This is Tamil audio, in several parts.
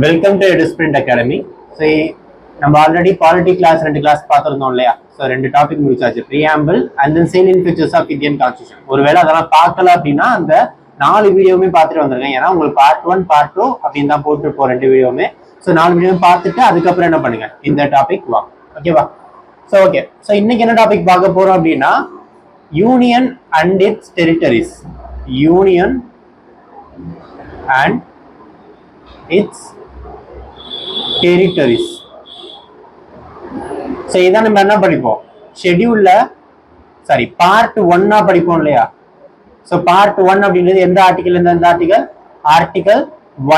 வெல்கம் டு எடிஸ்பிரிண்ட் அகாடமி. ஸோ நம்ம ஆல்ரெடி பாலிட்டி கிளாஸ் 2 கிளாஸ் பார்த்துருந்தோம் இல்லையா? ஸோ 2 டாபிக் முடிச்சாச்சு, preamble and then salient features of Indian constitution. ஒருவேளை அதெல்லாம் பார்க்கல அப்படின்னா அந்த 4 வீடியோவுமே பார்த்துட்டு வந்துருக்கேன். ஏன்னா உங்களுக்கு பார்ட் 1 பார்ட் 2 அப்படின்னு தான் போட்டுருப்போம் 2 வீடியோவுமே. ஸோ 4 வீடியோ பார்த்துட்டு அதுக்கப்புறம் என்ன பண்ணுங்க, இந்த டாபிக் வாங்க. ஓகேவா? ஸோ ஓகே, ஸோ இன்னைக்கு என்ன டாபிக் பார்க்க போறோம் அப்படின்னா union and it's territories. Union and it's territories. So இதான் நம்ம என்ன படிப்போம், ஷெட்யூல்ல சாரி பார்ட் 1 படிப்போம் இல்லையா? ஸோ பார்ட் 1 அப்படின்றது எந்த ஆர்டிகல் இருந்து எந்த ஆர்டிகல்? ஆர்டிகல்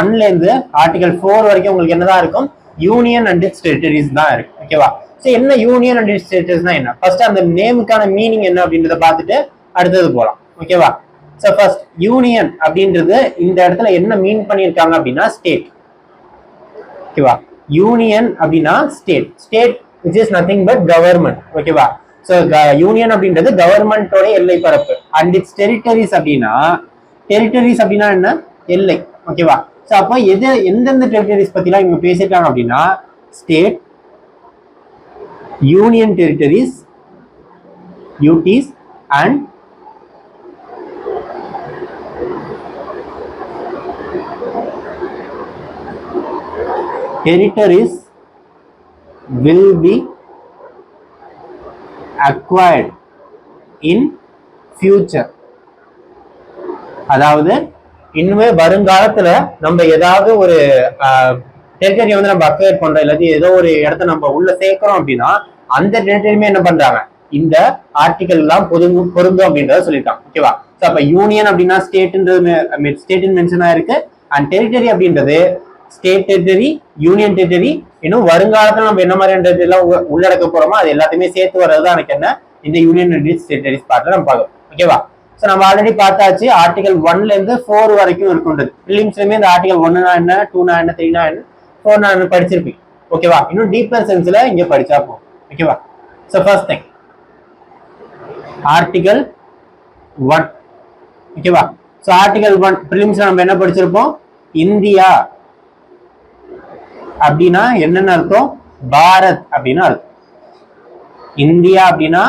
1ல இருந்து ஆர்டிகல் 4 வரைக்கும் உங்களுக்கு என்னதான் இருக்கும், யூனியன் அண்ட் இட்ஸ் டெரிட்டரிஸ் தான் இருக்கு. ஓகேவா? ஸோ என்ன யூனியன் அண்ட் இட்ஸ் டெரிட்டரிஸ்னா என்ன, ஃபர்ஸ்ட் அந்த நேமுக்கான மீனிங் என்ன அப்படின்றத பார்த்துட்டு அடுத்தது போகலாம். ஓகேவா? ஸோ ஃபர்ஸ்ட் யூனியன் அப்படின்றது இந்த இடத்துல என்ன மீன் பண்ணியிருக்காங்க அப்படின்னா ஸ்டேட். ஓகேவா? யூனியன் அப்படின்னா state. State which is nothing but government. ஓகேவா? ஸோ யூனியன் அப்படின்றது கவர்மெண்டோட எல்லை பரப்பு. அண்ட் இட்ஸ் டெரிட்டரிஸ் அப்படின்னா, டெரிட்டரிஸ் அப்படின்னா என்ன, எல்லை. ஓகேவா? ஸோ அப்போ எந்தெந்த டெரிட்டரிஸ் பத்திலாம் இவங்க பேசியிருக்காங்க அப்படின்னா state, union territories, UTs and territories will be acquired in future. அதாவது இன்னுமே வருங்காலத்துல நம்ம ஏதாவது ஒரு டெரிட்டரி வந்து நம்ம அக்வயர் பண்றோம், இல்லாட்டி ஏதோ ஒரு இடத்த நம்ம உள்ள சேர்க்கிறோம் அப்படின்னா அந்த டெரிட்டரியுமே என்ன பண்றாங்க, இந்த ஆர்டிகல் எல்லாம் பொருந்தும் அப்படின்றத சொல்லியிருக்காங்க. ஓகேவா? ஸோ அப்ப யூனியன் அப்படின்னா ஸ்டேட்ன்றது ஸ்டேட் மென்ஷன் ஆயிருக்கு. அண்ட் டெரிட்டரி அப்படின்றது ஸ்டேட் டெரிட்டரி, யூனியன் டெரிட்டரி, இன்னும் வருங்காலத்துல நம்ம என்ன மாதிரியான டெரிட்டரி எல்லாம் உள்ளடக்க போறோமோ அது எல்லாத்தையுமே சேர்த்து வர்றதுதான் எனக்கு என்ன, இந்த யூனியன் அண்ட் இட்ஸ் டெரிட்டரிஸ் பார்ட்ல நம்ம பார்க்கணும். ஓகேவா? ஸோ நம்ம ஆல்ரெடி பார்த்தாச்சு ஆர்டிகல் 1ல இருந்து 4 வரைக்கும் இருக்குன்றது. பிலிம்ஸ்லயுமே இந்த ஆர்டிகல் 1னா என்ன, 2னா என்ன, 3னா என்ன, 4னா என்ன படிச்சிருப்பீங்க. ஓகேவா? இன்னும் டீப்பர் சென்ஸ்ல இங்க படிச்சா போகும். ஓகேவா? So first thing article 1. ஓகேவா? ஸோ ஆர்டிகல் 1 பிலிம்ஸ்ல நம்ம என்ன படிச்சிருப்போம், இந்தியா அப்படின்னா என்னன்னு அர்த்தம், பாரத் அப்படின்னு அர்த்தம். இந்தியா அப்படின்னா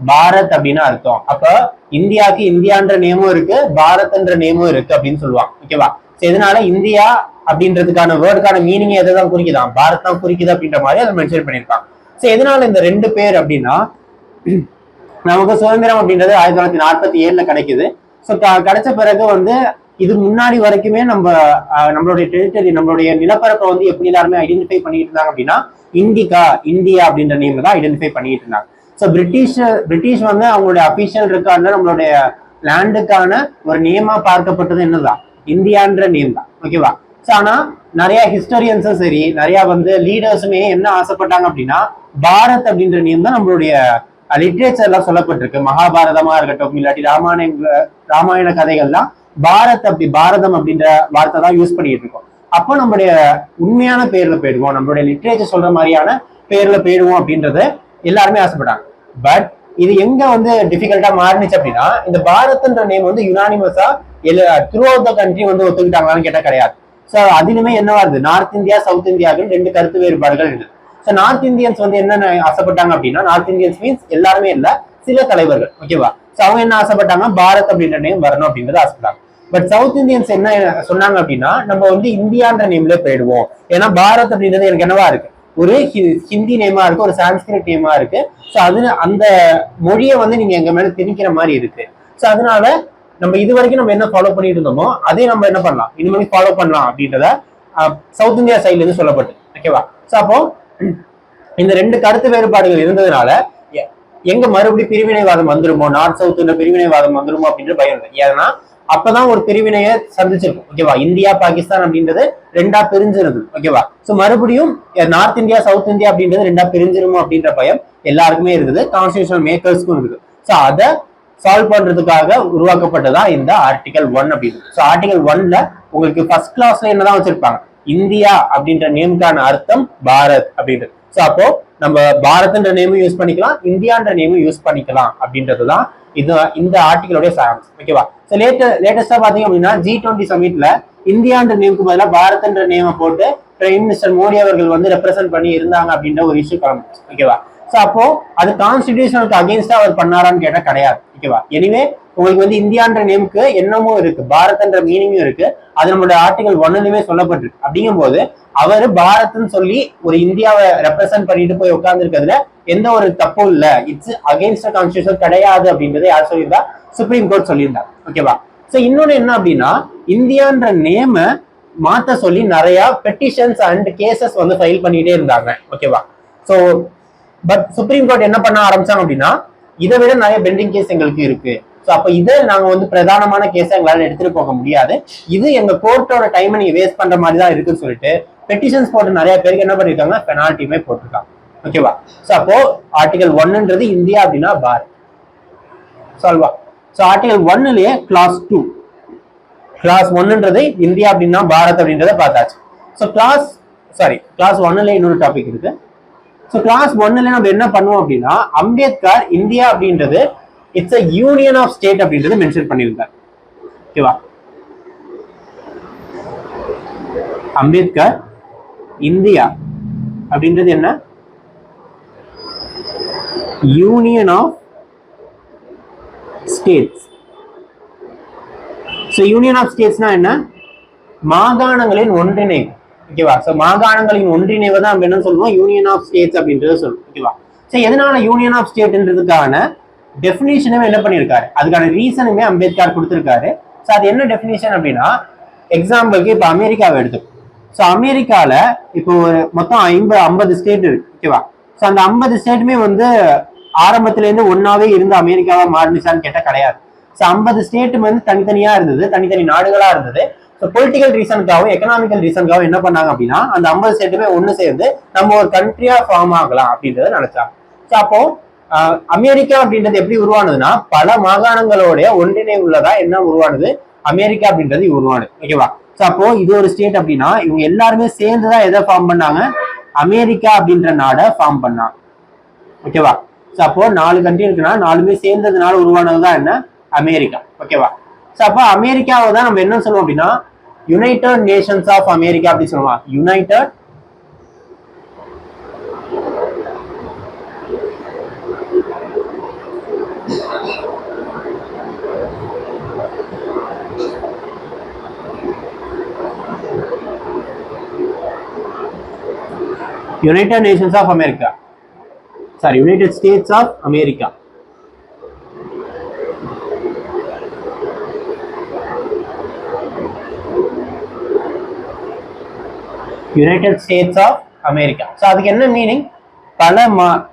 பாரத் அப்படின்னு அர்த்தம். அப்ப இந்தியாவுக்கு இந்தியான்ற நேமும் இருக்கு, பாரத்ன்ற நேமும் இருக்கு அப்படின்னு சொல்லுவாங்க. ஓகேவா? இதனால இந்தியா அப்படின்றதுக்கான வேர்டுக்கான மீனிங் எதான் குறிக்குதான், பாரத் தான் குறிக்குது அப்படின்ற மாதிரி அதை மென்ஷன் பண்ணியிருக்காங்க. சோ எதனால இந்த 2 பேர் அப்படின்னா, நமக்கு சுதந்திரம் அப்படின்றது 1947ல கிடைக்குது. ஸோ கிடைச்ச பிறகு வந்து இது முன்னாடி வரைக்குமே நம்மளுடைய டெரிட்டரி, நம்மளுடைய நிலப்பரப்பை வந்து எப்படி எல்லாருமே ஐடென்டிஃபை பண்ணிட்டு இருந்தாங்க அப்படின்னா இந்தியா அப்படின்ற நேம் தான் ஐடென்டிஃபை பண்ணிட்டு இருந்தாங்க. ஸோ பிரிட்டிஷ் வந்து அவங்களுடைய அபிஷியல் ரெக்கார்ட்ல நம்மளுடைய லேண்டுக்கான ஒரு நேமா பார்க்கப்பட்டது என்னதான், இந்தியான்ற நேம் தான். ஓகேவா? ஸோ ஆனா நிறைய ஹிஸ்டோரியன்ஸும் சரி, நிறைய வந்து லீடர்ஸுமே என்ன ஆசைப்பட்டாங்க அப்படின்னா பாரத் அப்படின்ற நேம் தான் நம்மளுடைய லிட்ரேச்சர்லாம் சொல்லப்பட்டிருக்கு. மகாபாரதமா இருக்கட்டும், இல்லாட்டி ராமாயண கதைகள்லாம் பாரதம் அப்படின்ற வார்த்தை தான் யூஸ் பண்ணிட்டு இருக்கோம். அப்போ நம்மளுடைய உண்மையான பேர்ல போயிடுவோம், நம்மளுடைய லிட்ரேச்சர் சொல்ற மாதிரியான பேர்ல போயிடுவோம் அப்படின்றத எல்லாருமே ஆசைப்பட்டாங்க. பட் இது எங்க வந்து டிஃபிகல்ட்டா மாறினுச்சு அப்படின்னா, இந்த பாரத்ன்ற நேம் வந்து யுனானிமஸா த்ரூ அவுட் த கண்ட்ரி வந்து ஒத்துக்கிட்டாங்களான்னு கேட்டா கிடையாது. ஸோ அதிலுமே என்ன வருது, நார்த் இந்தியா சவுத் இந்தியாவுக்கு 2 கருத்து வேறுபாடுகள் இருக்கு. ஸோ நார்த் இந்தியன்ஸ் வந்து என்ன ஆசைப்பட்டாங்க அப்படின்னா, நார்த் இந்தியன்ஸ் மீன்ஸ் எல்லாருமே இல்ல, சில தலைவர்கள். ஓகேவா? ஸோ அவங்க என்ன ஆசைப்பட்டாங்க, பாரத் அப்படின்ற நேம் வரணும் அப்படின்றத ஆசைப்பட்டாங்க. பட் சவுத் இந்தியன்ஸ் என்ன சொன்னாங்க அப்படின்னா, நம்ம வந்து இந்தியான்ற நேம்ல போயிடுவோம். ஏன்னா பாரத் அப்படின்றது எனக்கு என்னவா இருக்கு, ஒரு ஹிந்தி நேமா இருக்கு, ஒரு சான்ஸ்கிரிட் நேமா இருக்கு. ஸோ அது அந்த மொழியை வந்து நீங்க எங்க மேல திணிக்கிற மாதிரி இருக்கு. ஸோ அதனால நம்ம இது வரைக்கும் நம்ம என்ன ஃபாலோ பண்ணிட்டு இருந்தோமோ அதே நம்ம என்ன பண்ணலாம், இனிமேல் ஃபாலோ பண்ணலாம் அப்படின்றத சவுத் இந்தியா சைட்ல இருந்து சொல்லப்பட்டு. ஓகேவா? ஸோ அப்போ இந்த 2 கருத்து வேறுபாடுகள் இருந்ததுனால எங்க மறுபடியும் பிரிவினைவாதம் வந்துருமோ, நார்த் சவுத் பிரிவினைவாதம் வந்துருமோ அப்படின்ற பயம் இல்லை. ஏன்னா அப்பதான் ஒரு பிரிவினையை சந்திச்சிருக்கும். ஓகேவா? இந்தியா பாகிஸ்தான் அப்படின்றது 2ஆ பிரிஞ்சிருது. ஓகேவா? சோ மறுபடியும் நார்த் இந்தியா சவுத் இந்தியா அப்படின்றது 2ஆ பிரிஞ்சிருமோ அப்படின்ற பயம் எல்லாருக்குமே இருக்குது, கான்ஸ்டிடியூஷனல் மேக்கர்ஸ்க்கும் இருக்குது. சோ அதை சால்வ் பண்றதுக்காக உருவாக்கப்பட்டதா இந்த ஆர்டிகல் 1 அப்படின்னு. சோ ஆர்டிகல் 1ல உங்களுக்கு ஃபர்ஸ்ட் கிளாஸ்ல என்னதான் வச்சிருப்பாங்க, இந்தியா அப்படின்ற நேமுக்கான அர்த்தம் பாரத் அப்படின்றது. சோ அப்போ நம்ம பாரத்ன்ற நேமும் யூஸ் பண்ணிக்கலாம், இந்தியான்ற நேமும் யூஸ் பண்ணிக்கலாம் அப்படின்றதுதான் இது இந்த ஆர்டிகலோட சாராம்சம். ஓகேவா? லேட்டஸ்டா பாத்தீங்க அப்படின்னா G20 சமிட்ல இந்தியான்ற நேமுக்கு பதிலாக பாரத்ன்ற நேமை போட்டு பிரைம் மினிஸ்டர் மோடி அவர்கள் வந்து ரெப்ரசென்ட் பண்ணி இருந்தாங்க அப்படின்ற ஒரு இஷ்யூ கிளம்புச்சு. ஓகேவா? ஸோ அப்போ அது கான்ஸ்டிடியூஷனுக்கு அகேன்ஸ்டா அவர் பண்ணாரான்னு கேட்டா கிடையாது. ஓகேவா? எனிவே உங்களுக்கு வந்து இந்தியான்ற நேமுக்கு என்னமோ இருக்கு, பாரத்ன்ற மீனிங்கும் இருக்கு. அது நம்மளுடைய ஆர்டிகல் 1லயுமே சொல்லப்பட்டிருக்கு. அப்படிங்கும் போது அவரு பாரத்ன்னு சொல்லி ஒரு இந்தியாவை ரெப்ரசென்ட் பண்ணிட்டு போய் உட்கார்ந்து இருக்கிறதுல எந்த ஒரு தப்பும் இல்ல, இட்ஸ் அகேன்ஸ்ட் கான்ஸ்டியூஷன் கிடையாது அப்படின்றத யார் சொல்லியிருந்தா? சுப்ரீம் கோர்ட் சொல்லியிருந்தாங்க. ஓகேவா? சோ இன்னொன்னு என்ன அப்படின்னா, இந்தியான்ற நேம மாத்த சொல்லி நிறைய பெட்டிஷன்ஸ் அண்ட் கேசஸ் வந்து ஃபைல் பண்ணிட்டே இருந்தாங்க. ஓகேவா? சோ பட் சுப்ரீம் கோர்ட் என்ன பண்ண ஆரம்பிச்சாங்க அப்படின்னா, இதை விட நிறைய பெண்டிங் கேஸ் எங்களுக்கு இருக்கு. ஸோ அப்போ இதை நாங்க வந்து பிரதானமான கேஸை எங்களால் எடுத்துட்டு போக முடியாது, இது எங்க கோர்ட்டோட டைமை நீங்க வேஸ்ட் பண்ற மாதிரி தான் இருக்குன்னு சொல்லிட்டு பெட்டிஷன்ஸ் போட்டு நிறைய பேருக்கு என்ன பண்ணிருக்காங்க, பெனால்ட்டியுமே போட்டிருக்காங்க. ஓகேவா? ஸோ அப்போ ஆர்டிகல் 1ன்றது இந்தியா அப்படின்னா பாரத். சால்வா? ஸோ ஆர்டிகல் 1லயே கிளாஸ் 2, கிளாஸ் 1ன்றது இந்தியா அப்படின்னா பாரத் அப்படின்றத பார்த்தாச்சு. ஸோ கிளாஸ் 1லயே இன்னொரு டாபிக் இருக்கு. ஸோ கிளாஸ் 1ல நம்ம என்ன பண்ணுவோம் அப்படின்னா, அம்பேத்கர் இந்தியா அப்படின்றது it's a union of state அப்படின்றது மென்ஷன் பண்ணியிருந்தார். ஓகேவா? அம்பேத்கர் இந்தியா அப்படின்றது என்ன? Union of states. So union of ஸ்டேட்ஸ்னா என்ன? மாகாணங்களின் ஒன்றிணைவு. ஓகேவா? ஸோ மாகாணங்களின் ஒன்றிணைவை தான் நம்ம என்ன சொல்லுவோம், யூனியன் ஆஃப் ஸ்டேட்ஸ் அப்படின்றத சொல்லுவோம். ஓகேவா? ஸோ எதனால யூனியன் ஆஃப் ஸ்டேட்ன்றதுக்கான டெஃபினிஷனுமே என்ன பண்ணியிருக்காரு, அதுக்கான ரீசனுமே அம்பேத்கர் கொடுத்திருக்காரு. ஸோ அது என்ன டெஃபினிஷன் அப்படின்னா, எக்ஸாம்பிளுக்கு இப்போ அமெரிக்காவை எடுத்துக்கும். ஸோ அமெரிக்கால இப்போ ஒரு மொத்தம் 50 ஸ்டேட் இருக்கு. ஓகேவா? ஸோ அந்த 50 ஸ்டேட்டுமே வந்து ஆரம்பத்திலேருந்து ஒன்னாவே இருந்து அமெரிக்காவா மாறிச்சான்னு கேட்டால் கிடையாது. ஸோ 50 ஸ்டேட் வந்து தனித்தனியா இருந்தது, தனித்தனி நாடுகளா இருந்தது. ஸோ பொலிட்டிக்கல் ரீசனுக்காகவும் எக்கனாமிக்கல் ரீசனுக்காகவும் என்ன பண்ணாங்க அப்படின்னா, அந்த 50 ஸ்டேட்டுமே ஒன்று சேர்ந்து நம்ம ஒரு கண்ட்ரியா ஃபார்ம் ஆகலாம் அப்படின்றத நினைச்சாங்க. ஸோ அப்போ அமெரிக்கா அப்படின்றது எப்படி உருவானதுன்னா, பல மாகாணங்களோட ஒன்றிணைவுள்ளதா என்ன உருவானது, அமெரிக்கா அப்படின்றது உருவானது. ஓகேவா? ஸோ அப்போ இது ஒரு ஸ்டேட் அப்படின்னா இவங்க எல்லாருமே சேர்ந்துதான் எதை ஃபார்ம் பண்ணாங்க, அமெரிக்கா அப்படின்ற நாடை ஃபார்ம் பண்ணாங்க. ஓகேவா? ஸோ அப்போ 4 கண்ட்ரி இருக்குன்னா 4மே சேர்ந்ததுனால உருவானதுதான் என்ன, அமெரிக்கா. ஓகேவா? ஸோ அப்போ அமெரிக்காவை தான் நம்ம என்ன சொல்லுவோம் அப்படின்னா, யுனைடெட் நேஷன்ஸ் ஆஃப் அமெரிக்கா அப்படி சொல்லுவாங்க. United United Nations of America. Sorry, United States of America. United States of America. So அதுக்கு என்ன மீனிங்,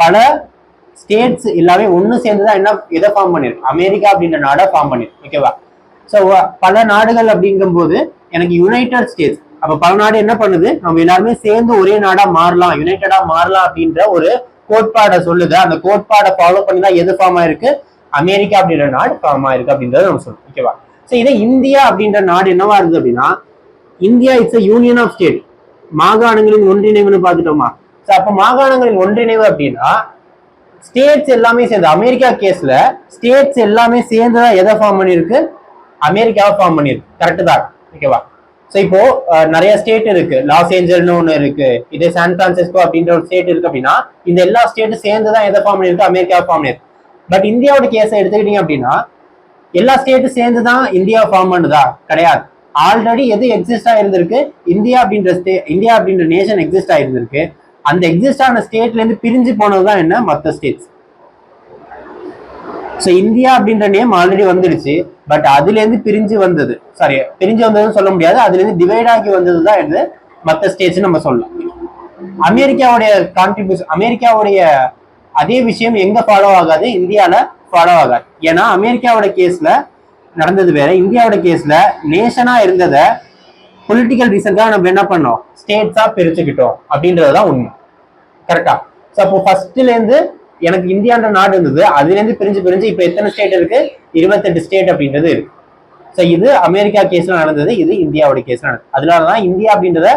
பல ஸ்டேட்ஸ் எல்லாமே ஒன்று சேர்ந்துதான் என்ன இதை ஃபார்ம் பண்ணிருக்கு, அமெரிக்கா அப்படின்ற நாடை ஃபார்ம் பண்ணிருக்கு. ஓகேவா? ஸோ பல நாடுகள் அப்படிங்கும் போது எனக்கு யுனைடெட் ஸ்டேட்ஸ், அப்ப பல நாடு என்ன பண்ணுது, நம்ம எல்லாருமே சேர்ந்து ஒரே நாடா மாறலாம், யுனைடெடா மாறலாம் அப்படின்ற ஒரு கோட்பாடை சொல்லுது. அந்த கோட்பாடை ஃபாலோ பண்ணி தான் எது ஃபார்ம் ஆயிருக்கு, அமெரிக்கா அப்படின்ற நாடு ஃபார்ம் ஆயிருக்கு அப்படின்றத நம்ம சொல்லுவோம். ஓகேவா? ஸோ இதே இந்தியா அப்படின்ற நாடு என்னவா இருந்தது அப்படின்னா, India it's a union of state, மாகாணங்களின் ஒன்றிணைவுன்னு பார்த்துட்டோமா. ஸோ அப்போ மாகாணங்களின் ஒன்றிணைவு அப்படின்னா ஸ்டேட்ஸ் எல்லாமே சேர்ந்து, அமெரிக்கா கேஸ்ல ஸ்டேட்ஸ் எல்லாமே சேர்ந்துதான் எதை ஃபார்ம் பண்ணிருக்கு, அமெரிக்காவை ஃபார்ம் பண்ணிருக்கு. கரெக்டு தான். ஓகேவா? ஸோ இப்போ நிறைய ஸ்டேட் இருக்கு, லாஸ் ஏஞ்சல்னு ஒன்று இருக்கு, இதே சான் பிரான்சிஸ்கோ அப்படின்ற ஒரு ஸ்டேட் இருக்கு அப்படின்னா இந்த எல்லா ஸ்டேட்டும் சேர்ந்து தான் எதை ஃபார்ம் பண்ணிருக்கு, அமெரிக்காவை ஃபார்ம் பண்ணிருக்கு. பட் இந்தியாவோட கேஸை எடுத்துக்கிட்டீங்க அப்படின்னா எல்லா ஸ்டேட்டும் சேர்ந்து தான் இந்தியாவை ஃபார்ம் பண்ணுதா, கிடையாது. ஆல்ரெடி எது எக்ஸிஸ்ட் ஆயிருந்திருக்கு, இந்தியா அப்படின்ற நேஷன் எக்ஸிஸ்ட் ஆயிருந்திருக்கு. அந்த எக்ஸிஸ்ட் ஆன ஸ்டேட்ல இருந்து பிரிஞ்சு போனதுதான் என்ன, மற்ற ஸ்டேட்ஸ். ஸோ இந்தியா அப்படின்ற நேம் ஆல்ரெடி வந்துடுச்சு, பட் அதுல இருந்து பிரிஞ்சு வந்ததுன்னு சொல்ல முடியாது, அதுல இருந்து டிவைட் ஆகி வந்ததுதான் என்ன, மற்ற ஸ்டேட்ஸ் நம்ம சொல்லலாம். அமெரிக்காவுடைய கான்ட்ரிபியூஷன், அமெரிக்காவுடைய அதே விஷயம் எங்க ஃபாலோ ஆகாது, இந்தியால ஃபாலோ ஆகாது. ஏன்னா அமெரிக்காவோட கேஸ்ல நடந்தது வேற, இந்தியாவோட கேஸ்ல நேஷனா இருந்ததை பொலிட்டிக்கல் ரீசன்காக நம்ம என்ன பண்ணோம், ஸ்டேட்ஸா பிரிச்சுக்கிட்டோம் அப்படின்றதுதான் உண்மை. கரெக்டா? ஸோ அப்போ ஃபர்ஸ்ட்ல இருந்து எனக்கு இந்தியான்ற நாடு இருந்தது, அதுல இருந்து பிரிஞ்சு இப்ப எத்தனை ஸ்டேட் இருக்கு, 28 ஸ்டேட் அப்படின்றது இருக்கு. ஸோ இது அமெரிக்கா கேஸ்ல நடந்தது, இது இந்தியாவோட கேஸ்ல நடந்தது. அதனாலதான் இந்தியா அப்படின்றத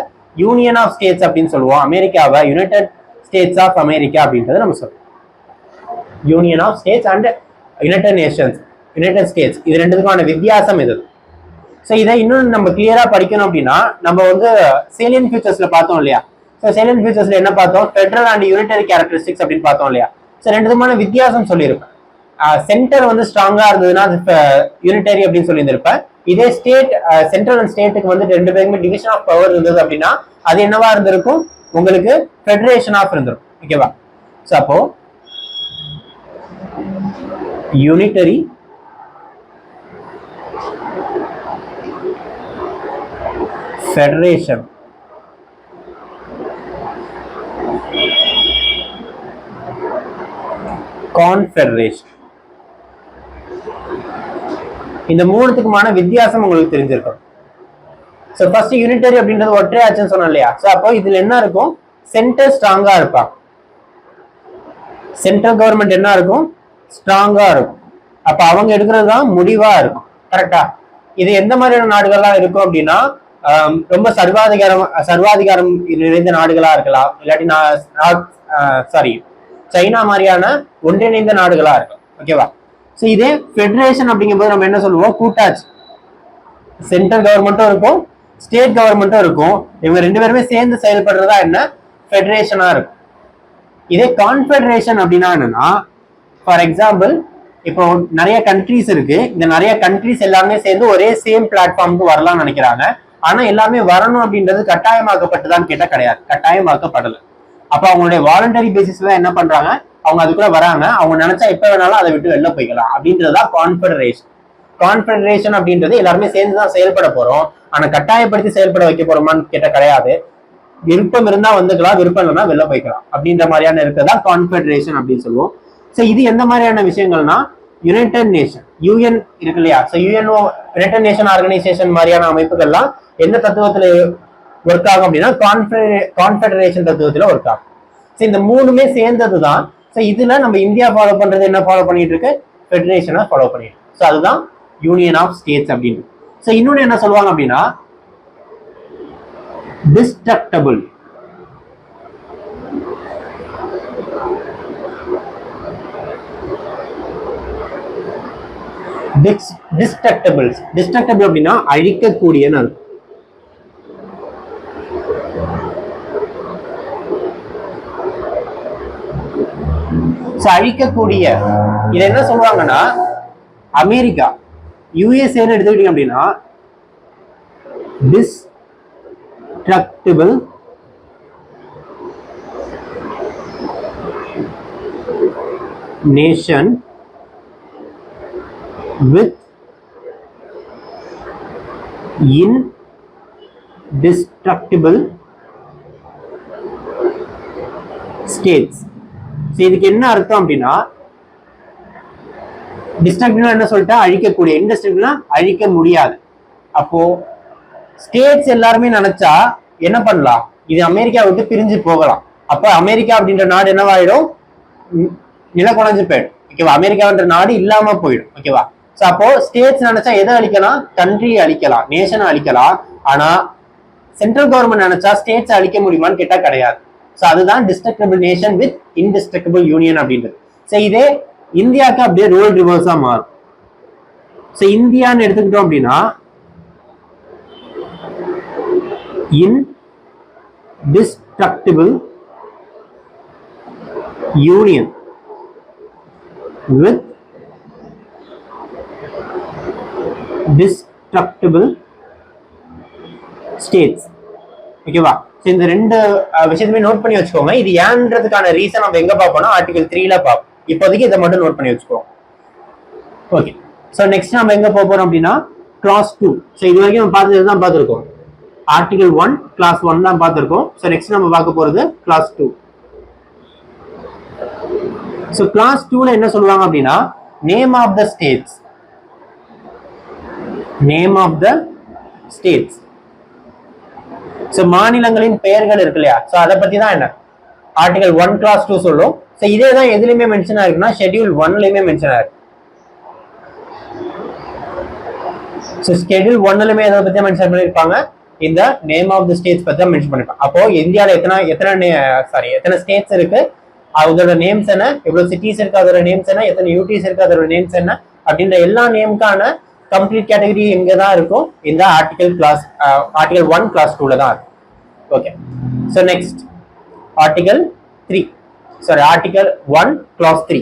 யூனியன் ஆஃப் ஸ்டேட்ஸ் அப்படின்னு சொல்லுவோம், அமெரிக்காவை யுனைடெட் ஸ்டேட்ஸ் ஆஃப் அமெரிக்கா அப்படின்றத நம்ம சொல்லுவோம். Union of states and United Nations, United States, இது ரெண்டுத்துக்கான வித்தியாசம் இது. ஸோ இதை இன்னும் நம்ம கிளியரா படிக்கணும் அப்படின்னா நம்ம வந்து சேலியன் ஃபியூச்சர்ஸ்ல பார்த்தோம் இல்லையா. ஸோ சேலியன் ஃபியூச்சர்ஸ்ல என்ன பார்த்தோம், ஃபெடரல் அண்ட் யூனிட்டரி கேரக்டரிஸ்டிக்ஸ் அப்படின்னு பார்த்தோம் இல்லையா. ஸோ ரெண்டு விதமான வித்தியாசம் சொல்லியிருப்பேன். சென்டர் வந்து ஸ்ட்ராங்கா இருந்ததுன்னா அது யூனிட்டரி அப்படின்னு சொல்லியிருந்திருப்பேன். இதே ஸ்டேட் சென்ட்ரல் அண்ட் ஸ்டேட்டுக்கு வந்து ரெண்டு பேருக்குமே டிவிஷன் ஆஃப் பவர் இருந்தது அப்படின்னா அது என்னவா இருந்திருக்கும், உங்களுக்கு ஃபெடரேஷன் ஆஃப் இருந்திருக்கும். ஓகேவா. ஸோ அப்போ யூனிட்டரி ஃபெடரேஷன், கான்ஃபெடரேஷன், இந்த மூணுத்துக்குமான வித்தியாசம் உங்களுக்கு தெரிஞ்சிருக்கும். ஸோ ஃபர்ஸ்ட் யூனிட்டரி அப்படின்றது ஒற்றை ஆச்சுன்னு சொன்னோம் இல்லையா. ஸோ அப்போ இதுல என்ன இருக்கும், சென்டர் ஸ்ட்ராங்கா இருப்பாங்க. சென்ட்ரல் கவர்மெண்ட் என்ன இருக்கும், ஸ்ட்ராங்கா இருக்கும். அப்ப அவங்க எடுக்கிறது தான் முடிவா இருக்கும். கரெக்டா. இது எந்த மாதிரியான நாடுகள்லாம் இருக்கும் அப்படின்னா ரொம்ப சர்வாதிகாரம் நிறைந்த நாடுகளா இருக்கலாம், இல்லாட்டி சைனா மாதிரியான ஒன்றிணைந்த நாடுகளா இருக்கும். ஓகேவா. ஸோ இதே ஃபெடரேஷன் அப்படிங்கும்போது நம்ம என்ன சொல்லுவோம், கூட்டாட்சி. சென்ட்ரல் கவர்மெண்ட்டும் இருக்கும், ஸ்டேட் கவர்மெண்ட்டும் இருக்கும். இவங்க ரெண்டு பேருமே சேர்ந்து செயல்படுறதா என்ன, ஃபெடரேஷனா இருக்கும். இதே கான்ஃபெடரேஷன் அப்படின்னா என்னன்னா, ஃபார் எக்ஸாம்பிள் இப்போ நிறைய கண்ட்ரிஸ் இருக்கு. இந்த நிறைய கண்ட்ரிஸ் எல்லாமே சேர்ந்து ஒரே சேம் பிளாட்ஃபார்முக்கு வரலாம்னு நினைக்கிறாங்க. ஆனா எல்லாமே வரணும் அப்படின்றது கட்டாயமாக்கப்பட்டுதான் கேட்டா கிடையாது, கட்டாயமாக்கப்படல. அப்ப அவங்களுடைய வாலண்டரி பேசிஸ்ல என்ன பண்றாங்க, அவங்க அதுக்குள்ள வராங்க. அவங்க நினைச்சா எப்ப வேணாலும் அதை விட்டு வெளில போய்க்கலாம். அப்படின்றதுதான் கான்ஃபெடரேஷன். கான்ஃபெடரேஷன் அப்படின்றது எல்லாருமே சேர்ந்துதான் செயல்பட போறோம். ஆனா கட்டாயப்படுத்தி செயல்பட வைக்க போறோமான்னு கேட்ட கிடையாது. விருப்பம் இருந்தா வந்துக்கலாம், விருப்பம் இல்லைன்னா வெளில போய்க்கலாம் அப்படின்ற மாதிரியான இருக்கிறதா கான்ஃபெடரேஷன் அப்படின்னு சொல்லுவோம். ஸோ இது எந்த மாதிரியான விஷயங்கள்னா, யுனைடெட் நேஷன், யூஎன் இருக்கு இல்லையா. So UNO, United nation organisation மாதிரியான அமைப்புகள்லாம் எந்த தத்துவத்துல ஒர்க் ஆகும் அப்படின்னா கான்ஃபெடரேஷன் தத்துவத்துல ஒர்க் ஆகும். ஸோ இந்த மூணுமே சேர்ந்தது தான். ஸோ இதுல நம்ம இந்தியா ஃபாலோ பண்றது என்ன ஃபாலோ பண்ணிட்டு இருக்கு, ஃபெடரேஷனை ஃபாலோ பண்ணிட்டு இருக்கு. ஸோ அதுதான் யூனியன் ஆஃப் ஸ்டேட்ஸ் அப்படின்னு. ஸோ இன்னொன்னு என்ன சொல்லுவாங்க அப்படின்னா, டிஸ்ட்ரக்டபிள். டிஸ்ட்ரக்டபிள் அப்படின்னா அழிக்கக்கூடிய அர்த்தம். அழிக்கக்கூடிய இது என்ன சொல்றாங்கன்னா, அமெரிக்கா யுஎஸ்ஏ எடுத்துக்கிட்டீங்க அப்படின்னா destructible nation with indestructible states. இதுக்கு என்ன அர்த்தம் அப்படின்னா, டிஸ்ட்ரக்டிவ்னா என்ன சொல்லிட்டா அழிக்கக்கூடிய, இன்டெஸ்ட்ரக்டிவ்னா அழிக்க முடியாது. அப்போ ஸ்டேட்ஸ் எல்லாருமே நினைச்சா என்ன பண்ணலாம், இது அமெரிக்கா விட்டு பிரிஞ்சு போகலாம். அப்ப அமெரிக்கா அப்படின்ற நாடு என்னவாயிடும், நிலக்குலைஞ்சு போயிடும். ஓகேவா. அமெரிக்கான்ற நாடு இல்லாம போயிடும். ஓகேவா. ஸோ அப்போ ஸ்டேட்ஸ் நினைச்சா எதை அழிக்கலாம், கண்ட்ரியை அழிக்கலாம், நேஷனை அழிக்கலாம். ஆனா சென்ட்ரல் கவர்மெண்ட் நினைச்சா ஸ்டேட்ஸ் அழிக்க முடியுமான்னு கேட்டா கிடையாது. ஸோ அதுதான் destructible nation with indestructible union அப்படின்றது. ஸோ இதே இந்தியாவுக்கு அப்படியே ரோல் ரிவர்ஸா மாறும். ஸோ இந்தியான்னு எடுத்துக்கிட்டோம் அப்படின்னா indestructible union with destructible states. ஓகேவா. இந்த ரெண்டு விஷயத்தையுமே நோட் பண்ணி வச்சுக்கோங்க. இது ஏன்றதுக்கான ரீசன் நம்ம எங்க பார்ப்போம்னா ஆர்டிகல் 3ல பார்ப்போம். இப்போதைக்கு இதை மட்டும் நோட் பண்ணி வச்சுக்கோங்க. ஓகே. ஸோ நெக்ஸ்ட் நம்ம எங்க போறோம் அப்படின்னா கிளாஸ் 2. ஸோ இது வரைக்கும் நம்ம பார்த்தது தான் பார்த்துருக்கோம். ஆர்டிகல் 1 கிளாஸ் 1 தான் பார்த்துருக்கோம். ஸோ நெக்ஸ்ட் நம்ம பார்க்க போறது கிளாஸ் 2. ஸோ கிளாஸ் 2ல என்ன சொல்லுவாங்க அப்படின்னா, name of the states. Name of the states. So மாநிலங்களின் பெயர்கள் இருக்கு இல்லையா. ஸோ அதை பத்தி தான் என்ன ஆர்டிகல் 1 கிளாஸ் 2 சொல்லும். ஸோ இதே தான் எதுலையுமே மென்ஷன் ஆயிருக்குன்னா ஷெட்யூல் 1லயுமே மென்ஷன் ஆயிருக்கு. ஸோ ஷெட்யூல் 1லயுமே எதை பத்தி மென்ஷன் பண்ணிருப்பாங்க, இந்த நேம் ஆஃப் த ஸ்டேட்ஸ் பத்தி தான் மென்ஷன் பண்ணிருப்பாங்க. அப்போ இந்தியாவில் எத்தனை ஸ்டேட்ஸ் இருக்கு, அதோட நேம்ஸ் என்ன, எவ்வளவு சிட்டிஸ் இருக்கு அதோட நேம்ஸ் என்ன, எத்தனை யூடிஸ் இருக்கு அதோட நேம்ஸ் என்ன அப்படின்ற எல்லா நேமுக்கான கம்ப்ளீட் கேட்டகரி எங்க தான் இருக்கும்? இந்த ஆர்டிகல் 1 கிளாஸ் 2ல தான் இருக்கும். Okay, so next article 3, sorry article 1 class 3.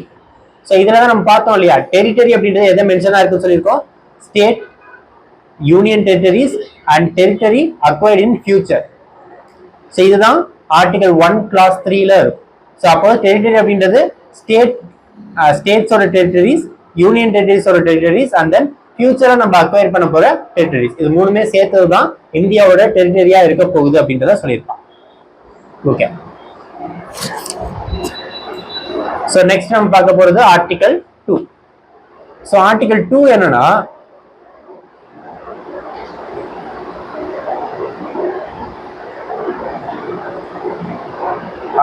ஸோ இதுல தான் நம்ம பார்த்தோம் இல்லையா, டெரிட்டரி அப்படின்றது எதை மென்ஷனா இருக்குன்னு சொல்லியிருக்கோம்? State, union territories and territory acquired in future. So இதுதான் ஆர்டிகல் 1 கிளாஸ் 3ல இருக்கும். ஸோ அப்போ டெரிட்டரி அப்படின்றது ஸ்டேட்ஸோட டெரிட்டரிஸ், யூனியன் டெரிட்டரிஸோட டெரிட்டரிஸ் அண்ட் தென் ஃபியூச்சரா நம்ம அக்வயர் பண்ண போற டெரிட்டரிஸ். இது மூணுமே சேர்த்தது தான் இந்தியாவோட டெரிட்டரியா இருக்க போகுது அப்படின்றத சொல்லியிருப்பான். ஓகே, ஸோ நெக்ஸ்ட் நம்ம பார்க்க போறது ஆர்டிகல் 2. ஸோ ஆர்டிகல் 2 என்னன்னா,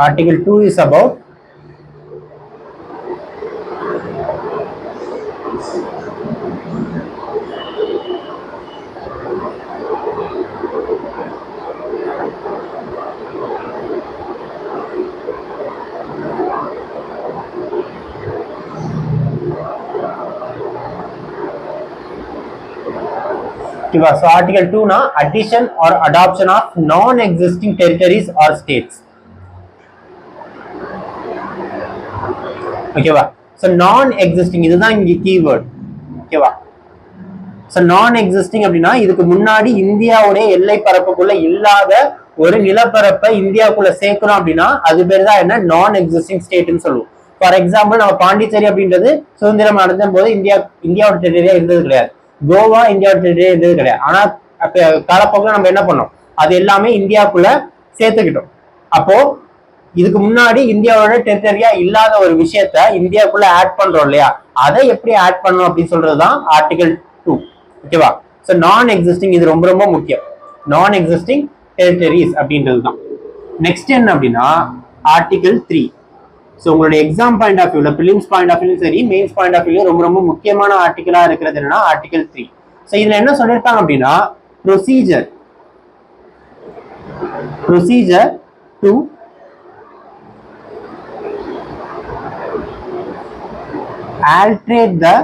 Article 2 is about so Article 2 na addition or adoption of non-existing territories or states. ஓகேவா? ஸோ நான் எக்ஸிஸ்டிங் இதுதான் இங்க கீவேர்ட். ஓகேவா? ஸோ நான் எக்ஸிஸ்டிங் அப்படின்னா இதுக்கு முன்னாடி இந்தியாவுடைய எல்லை பரப்புக்குள்ள இல்லாத ஒரு நிலப்பரப்பை இந்தியாவுக்குள்ள சேர்க்கணும் அப்படின்னா அது பேர் தான் என்ன? நான் எக்ஸிஸ்டிங் ஸ்டேட்னு சொல்லுவோம். ஃபார் எக்ஸாம்பிள் நம்ம பாண்டிச்சேரி அப்படின்றது சுதந்திரம் அடைஞ்ச போது இந்தியாவோட டெரிட்டரியா இருந்தது கிடையாது. கோவா இந்தியாவோட டெரிட்டரியா இருந்தது கிடையாது. ஆனா காலப்போக்கில் நம்ம என்ன பண்ணோம்? அது எல்லாமே இந்தியாவுக்குள்ள சேர்த்துக்கிட்டோம். அப்போ இதுக்கு முன்னாடி இந்தியாவோட டெரிட்டரியா இல்லாத ஒரு விஷயத்த இந்தியாவுக்குள்ள ஆட் பண்றோம் இல்லையா, அதை எப்படி ஆட் பண்ணணும் அப்படின்னு சொல்றதுதான் ஆர்டிகல் 2. ஓகேவா? ஸோ நான் எக்ஸிஸ்டிங் இது ரொம்ப ரொம்ப முக்கியம். நான் எக்ஸிஸ்டிங் டெரிட்டரிஸ் அப்படின்றது தான். நெக்ஸ்ட் என்ன அப்படின்னா ஆர்டிகல் 3. ஸோ உங்களுடைய எக்ஸாம் பாயிண்ட் ஆஃப் வியூல, பிலிம்ஸ் பாயிண்ட் ஆஃப் வியூலும் சரி, மெயின்ஸ் பாயிண்ட் ஆஃப் வியூல ரொம்ப ரொம்ப முக்கியமான ஆர்டிகலா இருக்கிறது என்னன்னா ஆர்டிகல் 3. ஸோ இதுல என்ன சொல்லியிருப்பாங்க அப்படின்னா procedure to alterate the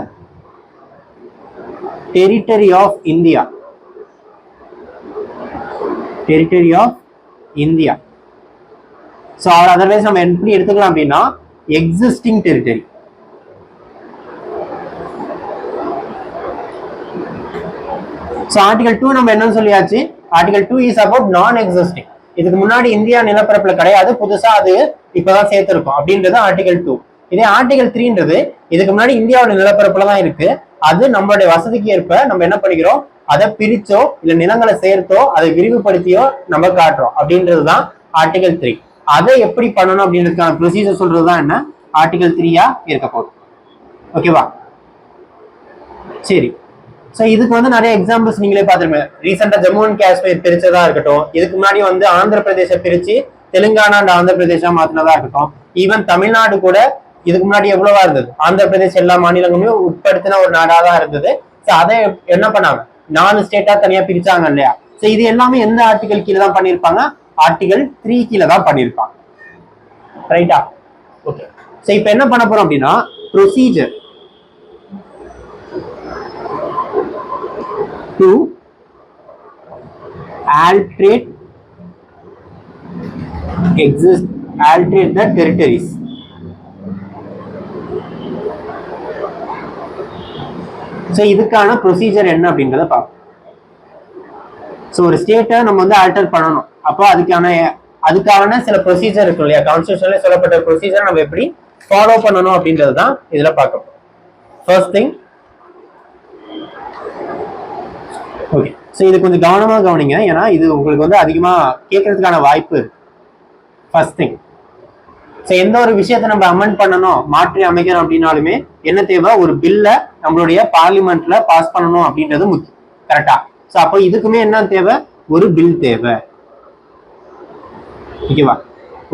territory of India. So otherwise நம்ம எப்படி எடுத்துக்கலாம் அப்படின்னா எக்ஸிஸ்டிங் டெரிட்டரி. ஸோ ஆர்டிகல் 2 நம்ம என்னன்னு சொல்லியாச்சு? ஆர்டிகல் 2 இஸ் அபவுட் நான் எக்ஸிஸ்டிங். இதுக்கு முன்னாடி இந்தியா நிலப்பரப்புல கிடையாது, புதுசா அது இப்பதான் சேர்த்திருக்கும் அப்படின்றது ஆர்டிகல் 2. இதே ஆர்டிகல் 3ன்றது இதுக்கு முன்னாடி இந்தியாவோட நிலப்பரப்புல தான் இருக்கு. அது நம்மளுடைய வசதிக்கு ஏற்ப நம்ம என்ன பண்ணிக்கிறோம்? அதை பிரிச்சோ இல்ல நிலங்களை சேர்த்தோ அதை விரிவுபடுத்தியோ நம்ம காட்டுறோம் அப்படின்றதுதான் ஆர்டிகல் 3. அதை எப்படி பண்ணணும் அப்படின்றதுக்கான ப்ரொசீஜர் சொல்றதுதான் என்ன ஆர்டிகல் 3யா இருக்க போகுது. ஓகேவா? சரி, ஸோ இதுக்கு வந்து நிறைய எக்ஸாம்பிள்ஸ் நீங்களே பார்த்துருப்பீங்க. ரீசெண்டா ஜம்மு அண்ட் காஷ்மீர் பிரிச்சதா இருக்கட்டும், இதுக்கு முன்னாடி வந்து ஆந்திர பிரதேச பிரிச்சு தெலுங்கானா அண்ட் ஆந்திர பிரதேசா மாத்தினதா இருக்கட்டும், ஈவன் தமிழ்நாடு கூட இதுக்கு முன்னாடி எவ்வளவா இருந்தது, ஆந்திர பிரதேஷ் எல்லா மாநிலங்களுமே உட்படுத்தின ஒரு நாடா தான் இருந்தது. ஸோ அதை என்ன பண்ணாங்க? 4 ஸ்டேட்டா தனியா பிரிச்சாங்க இல்லையா? ஸோ இது எல்லாமே எந்த ஆர்டிகல் கீழே தான் பண்ணியிருப்பாங்க? ஆர்டிகல் 3 கீழே தான் பண்ணியிருப்பாங்க. ரைட்டா? ஓகே, ஸோ இப்போ என்ன பண்ண போறோம் அப்படின்னா procedure to alterate the territories. So இதுக்கான ப்ரொசீஜர் என்ன அப்படின்றத பார்ப்போம். ஸோ ஒரு ஸ்டேட்டை நம்ம வந்து ஆல்டர் பண்ணணும். அப்போ அதுக்கான சில ப்ரொசீஜர் இருக்கும் இல்லையா, கான்ஸ்டியூஷன்ல சொல்லப்பட்ட ப்ரொசீஜர் நம்ம எப்படி ஃபாலோ பண்ணணும் அப்படின்றது தான் இதுல பார்க்கணும். ஃபர்ஸ்ட் திங், ஓகே, ஸோ இது கொஞ்சம் கவனமா கவனிங்க, ஏன்னா இது உங்களுக்கு வந்து அதிகமா கேட்கறதுக்கான வாய்ப்பு இருக்கு. ஃபர்ஸ்ட் திங், ஸோ எந்த ஒரு விஷயத்தை நம்ம அமெண்ட் பண்ணணும், மாற்றி அமைக்கணும் அப்படின்னாலுமே என்ன தேவை? ஒரு பில்ல நம்மளுடைய பார்லிமெண்ட்ல பாஸ் பண்ணணும் அப்படின்றது முக்கியம். கரெக்டா? ஸோ அப்போ இதுக்குமே என்ன தேவை? ஒரு பில் தேவை. ஓகேவா?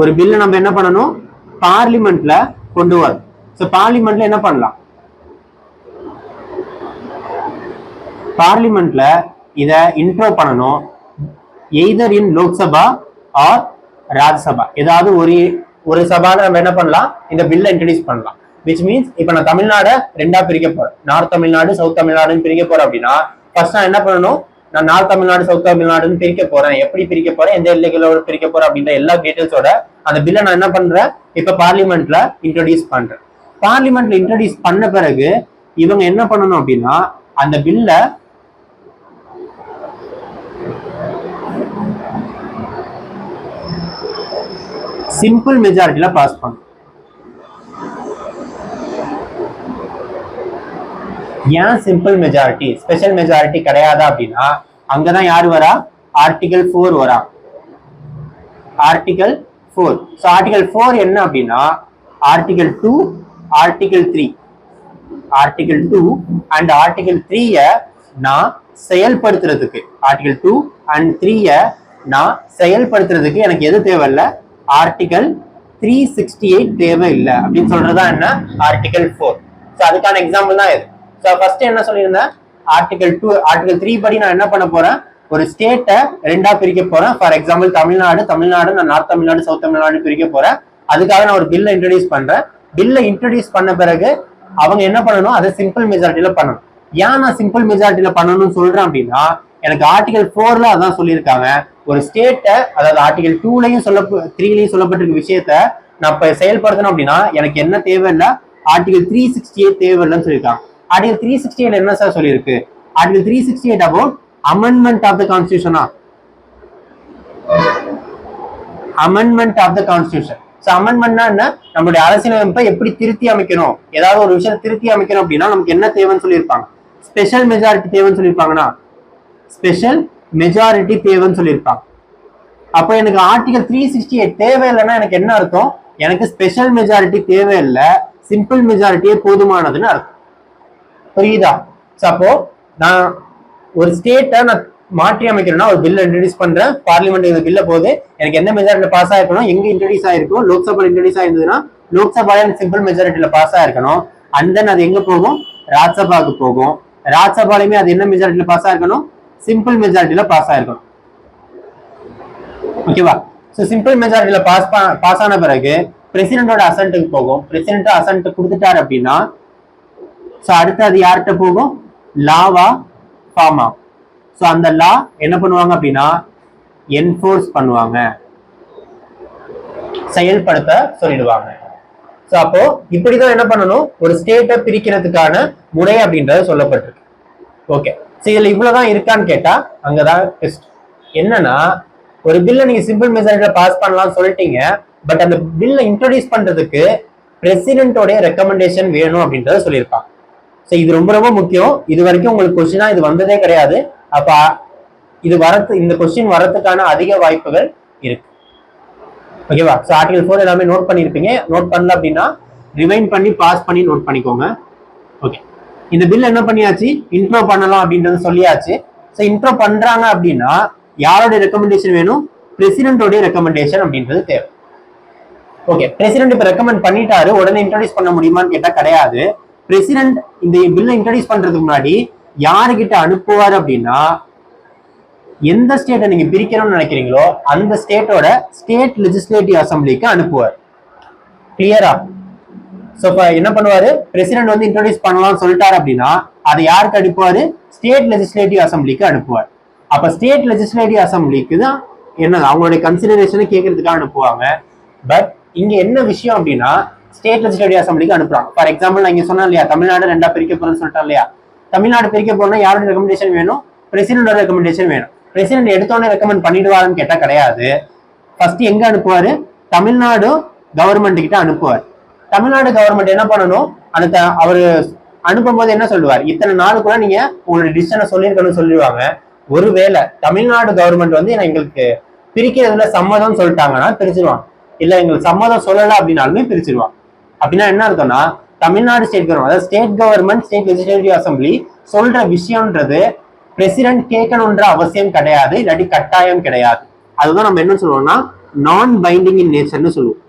ஒரு பில்ல நம்ம என்ன பண்ணணும்? பார்லிமெண்ட்ல கொண்டு வரும். ஸோ பார்லிமெண்ட்ல என்ன பண்ணலாம்? பார்லிமெண்ட்ல இதை இன்ட்ரோ பண்ணணும். Either in Lok Sabha or Rajya Sabha, ஏதாவது ஒரு சபால நம்ம என்ன பண்ணலாம்? இந்த பில்லை இன்ட்ரடியூஸ் பண்ணலாம். விச் மீன்ஸ் இப்ப நான் தமிழ்நாடு ரெண்டா பிரிக்க போறேன், நார்த் தமிழ்நாடு சவுத் தமிழ்நாடுன்னு பிரிக்க போறேன் அப்படின்னா ஃபர்ஸ்ட் நான் என்ன பண்ணணும், நான் நார்த் தமிழ்நாடு சவுத் தமிழ்நாடுன்னு பிரிக்க போறேன், எப்படி பிரிக்க போறேன், எந்த எல்லைகளோட பிரிக்க போறேன் அப்படின்ற எல்லா டீடைல்ஸோட அந்த பில்லை நான் என்ன பண்றேன், இப்ப பார்லிமெண்ட்ல இன்ட்ரோடியூஸ் பண்றேன். பார்லிமெண்ட்ல இன்ட்ரோடியூஸ் பண்ண பிறகு இவங்க என்ன பண்ணணும் அப்படின்னா அந்த பில்ல சிம்பிள் மெஜாரிட்டியில பாஸ் பண்ணும். ஏன் சிம்பிள் மெஜாரிட்டி, ஸ்பெஷல் மெஜாரிட்டி கிடையாதா அப்படின்னா அங்கதான் யாரு வரா, ஆர்டிகல் 4 வரா. ஆர்டிகல் 4. ஸோ ஆர்டிகல் 4 என்ன அப்படின்னா article 2, article 3. Article 2 and article 3 நான் செயல்படுத்துறதுக்கு, ஆர்டிகல் 2 அண்ட் 3 நான் செயல்படுத்துறதுக்கு எனக்கு எது தேவையில்ல, ஆர்டிகல் 368 தேவை இல்லை அப்படின்னு சொல்றதா என்ன, ஆர்டிகல் 4. ஸோ அதுக்கான எக்ஸாம்பிள் தான் இது. ஸோ ஃபர்ஸ்ட் என்ன சொல்லியிருந்தேன், ஆர்டிகல் 2 ஆர்டிகல் 3 படி நான் என்ன பண்ண போறேன், ஒரு ஸ்டேட்டை ரெண்டா பிரிக்க போறேன். ஃபார் எக்ஸாம்பிள் தமிழ்நாடு நான் நார்த் தமிழ்நாடு சவுத் தமிழ்நாடு பிரிக்க போறேன். அதுக்காக நான் ஒரு பில்லை இன்ட்ரோடியூஸ் பண்றேன். பில்லை இன்ட்ரோடியூஸ் பண்ண பிறகு அவங்க என்ன பண்ணணும், அதை சிம்பிள் மெஜாரிட்டியில பண்ணணும். ஏன் நான் சிம்பிள் மெஜாரிட்டியில பண்ணணும்னு சொல்றேன் அப்படின்னா எனக்கு ஆர்டிகல் 4ல அதான் சொல்லியிருக்காங்க, ஒரு ஸ்டேட்டை அதாவது ஆர்டிகல் 2லயும் 3லயும் சொல்லப்பட்டிருக்க விஷயத்த நான் இப்ப செயல்படுத்தணும் அப்படின்னா எனக்கு என்ன தேவையில்லை, ஆர்டிகல் 368 தேவையில்லைன்னு சொல்லியிருக்காங்க. ஆர்டிகல் 368 என்ன சார் சொல்லியிருக்கு, article 368 about amendment of the கான்ஸ்டிடியூஷனா, amendment of the constitution. So அமெண்ட்மெண்ட்னா என்ன, நம்மளுடைய அரசியலமைப்பை எப்படி திருத்தி அமைக்கணும், ஏதாவது ஒரு விஷயத்தை திருத்தி அமைக்கணும் அப்படின்னா நமக்கு என்ன தேவைன்னு சொல்லியிருப்பாங்க, ஸ்பெஷல் மெஜாரிட்டி தேவைன்னு சொல்லியிருப்பாங்கன்னா ஸ்பெஷல் மெஜாரிட்டி தேவைன்னு சொல்லியிருப்பாங்க. அப்போ எனக்கு ஆர்டிகல் 368 தேவையில்லைன்னா எனக்கு என்ன அர்த்தம், எனக்கு ஸ்பெஷல் மெஜாரிட்டி தேவையில்லை, சிம்பிள் மெஜாரிட்டியே போதுமானதுன்னு அர்த்தம். புரியுதா? அப்போ நான் ஒரு ஸ்டேட்டை நான் மாற்றி அமைக்கணும்னா ஒரு பில் இன்ட்ரடியூஸ் பண்றேன், பார்லிமெண்ட் இந்த பில்ல போது எனக்கு எந்த மெஜாரிட்டியில பாஸ் ஆயிருக்கணும், எங்க இன்ட்ரடியூஸ் ஆயிருக்கும், லோக்சபா இன்ட்ரடியூஸ் ஆயிருந்ததுன்னா லோக்சபால சிம்பிள் மெஜாரிட்டியில பாஸ் ஆயிருக்கணும். அண்ட் தென் அது எங்க போகும், ராஜ்யசபாவுக்கு போகும். ராஜ்யசபாலையுமே அது என்ன மெஜாரிட்டியில பாஸ் ஆயிருக்கணும், சிம்பிள் மெஜாரிட்டியில பாஸ் ஆயிருக்கணும். ஓகேவா? ஸோ சிம்பிள் மெஜாரிட்டியில பாஸ் ஆன பிறகு பிரசிடென்டோட அசன்ட்டுக்கு போகும். பிரசிடென்ட் அசன்ட் கொடுத்துட்டாரு அப்படின்னா ஸோ அடுத்து அது யார்கிட்ட போகும், லாவா ஃபார்ம் ஆகும். ஸோ அந்த லா என்ன பண்ணுவாங்க அப்படின்னா என்ஃபோர்ஸ் பண்ணுவாங்க, செயல்படுத்த சொல்லிடுவாங்க. ஸோ அப்போ இப்படிதான் என்ன பண்ணணும், ஒரு ஸ்டேட்டை பிரிக்கிறதுக்கான முறை அப்படின்றது சொல்லப்பட்டிருக்கு. ஓகே, ஸோ இதுல இவ்வளவுதான் இருக்கான்னு கேட்டா அங்கதான் டெஸ்ட். என்னன்னா ஒரு பில்லை நீங்க சிம்பிள் மெஜாரிட்டியில பாஸ் பண்ணலாம்னு சொல்லிட்டீங்க, பட் அந்த பில்லை இன்ட்ரோடியூஸ் பண்றதுக்கு பிரசிடென்ட்டோடைய ரெக்கமெண்டேஷன் வேணும் அப்படின்றத சொல்லியிருப்பாங்க. ஸோ இது ரொம்ப ரொம்ப முக்கியம். இது வரைக்கும் உங்களுக்கு கொஸ்டினா இது வந்ததே கிடையாது. அப்ப இது இந்த கொஸ்டின் வரதுக்கான அதிக வாய்ப்புகள் இருக்கு. ஓகேவா? ஸோ ஆர்டிகல் 4 எல்லாமே நோட் பண்ணியிருப்பீங்க. நோட் பண்ணல அப்படின்னா ரிவைண்ட் பண்ணி பாஸ் பண்ணி நோட் பண்ணிக்கோங்க. ஓகே, இந்த பில் என்ன பண்ணியாச்சு, இன்ட்ரோ பண்ணலாம் அப்படின்றது சொல்லியாச்சு. ஸோ இன்ட்ரோ பண்றாங்க அப்படின்னா யாரோட ரெக்கமெண்டேஷன் வேணும், பிரசிடென்ட்டோடைய ரெக்கமெண்டேஷன் அப்படின்றது தேவை. ஓகே, பிரசிடென்ட் இப்ப ரெக்கமெண்ட் பண்ணிட்டாரு, உடனே இன்ட்ரோடியூஸ் பண்ண முடியுமான்னு கேட்டா கிடையாது. பிரசிடென்ட் இந்த பில்லை இன்ட்ரோடியூஸ் பண்றதுக்கு முன்னாடி யாருகிட்ட அனுப்புவார் அப்படின்னா எந்த ஸ்டேட்டை நீங்க பிரிக்கணும்னு நினைக்கிறீங்களோ அந்த ஸ்டேட்டோட ஸ்டேட் லெஜிஸ்லேட்டிவ் அசம்பிளிக்கு அனுப்புவார். கிளியரா? ஸோ என்ன பண்ணுவாரு, பிரசிடென்ட் வந்து இன்ட்ரோடியூஸ் பண்ணலாம்னு சொல்லிட்டாரு அப்படின்னா அதை யாருக்கு அனுப்புவாரு, ஸ்டேட் லெஜிஸ்லேட்டிவ் அசம்பிளிக்கு அனுப்புவார். அப்ப ஸ்டேட் லெஜிஸ்லேட்டிவ் அசம்பிளிக்கு தான் என்ன அவங்களுடைய கன்சிடரேஷனை கேட்கறதுக்காக அனுப்புவாங்க. பட் இங்க என்ன விஷயம் அப்படின்னா ஸ்டேட் லெஜிஸ்லேட்டிவ் அசம்பிளிக்கு அனுப்புறாங்க. ஃபார் எக்ஸாம்பிள் நான் இங்க சொன்னேன் இல்லையா, தமிழ்நாடு ரெண்டா பிரிக்க போறேன்னு சொல்லிட்டேன் இல்லையா, தமிழ்நாடு பிரிக்க போறோம்னா யாரோட ரெக்கமெண்டேஷன் வேணும், பிரசிடென்டோட ரெக்கமெண்டேஷன் வேணும். பிரசிடென்ட் எடுத்தோடனே ரெக்கமெண்ட் பண்ணிடுவாருன்னு கேட்டா கிடையாது. ஃபர்ஸ்ட் எங்க அனுப்புவாரு, தமிழ்நாடு கவர்மெண்ட் கிட்ட அனுப்புவார். தமிழ்நாடு கவர்மெண்ட் என்ன பண்ணணும், அந்த அவரு அனுப்பும் போது என்ன சொல்லுவார், இத்தனை நாளுக்குள்ள நீங்க உங்களுடைய டிசிஷனை சொல்லியிருக்கணும்னு சொல்லிடுவாங்க. ஒருவேளை தமிழ்நாடு கவர்மெண்ட் வந்து எங்களுக்கு பிரிக்கிறதுல சம்மதம் சொல்லிட்டாங்கன்னா பிரிச்சிருவாங்க, இல்ல எங்களுக்கு சம்மதம் சொல்லல அப்படின்னாலுமே பிரிச்சிருவாங்க. அப்படின்னா என்ன அர்த்தம்னா தமிழ்நாடு ஸ்டேட் கவர்மெண்ட் அதாவது state government state legislative assembly சொல்ற விஷயம்ன்றது பிரசிடென்ட் கேட்கணுன்ற அவசியம் கிடையாது, இல்லாட்டி கட்டாயம் கிடையாது. அதுதான் நம்ம என்ன சொல்லுவோம்னா நான் பைண்டிங் இன் நேச்சர்னு சொல்லுவோம்.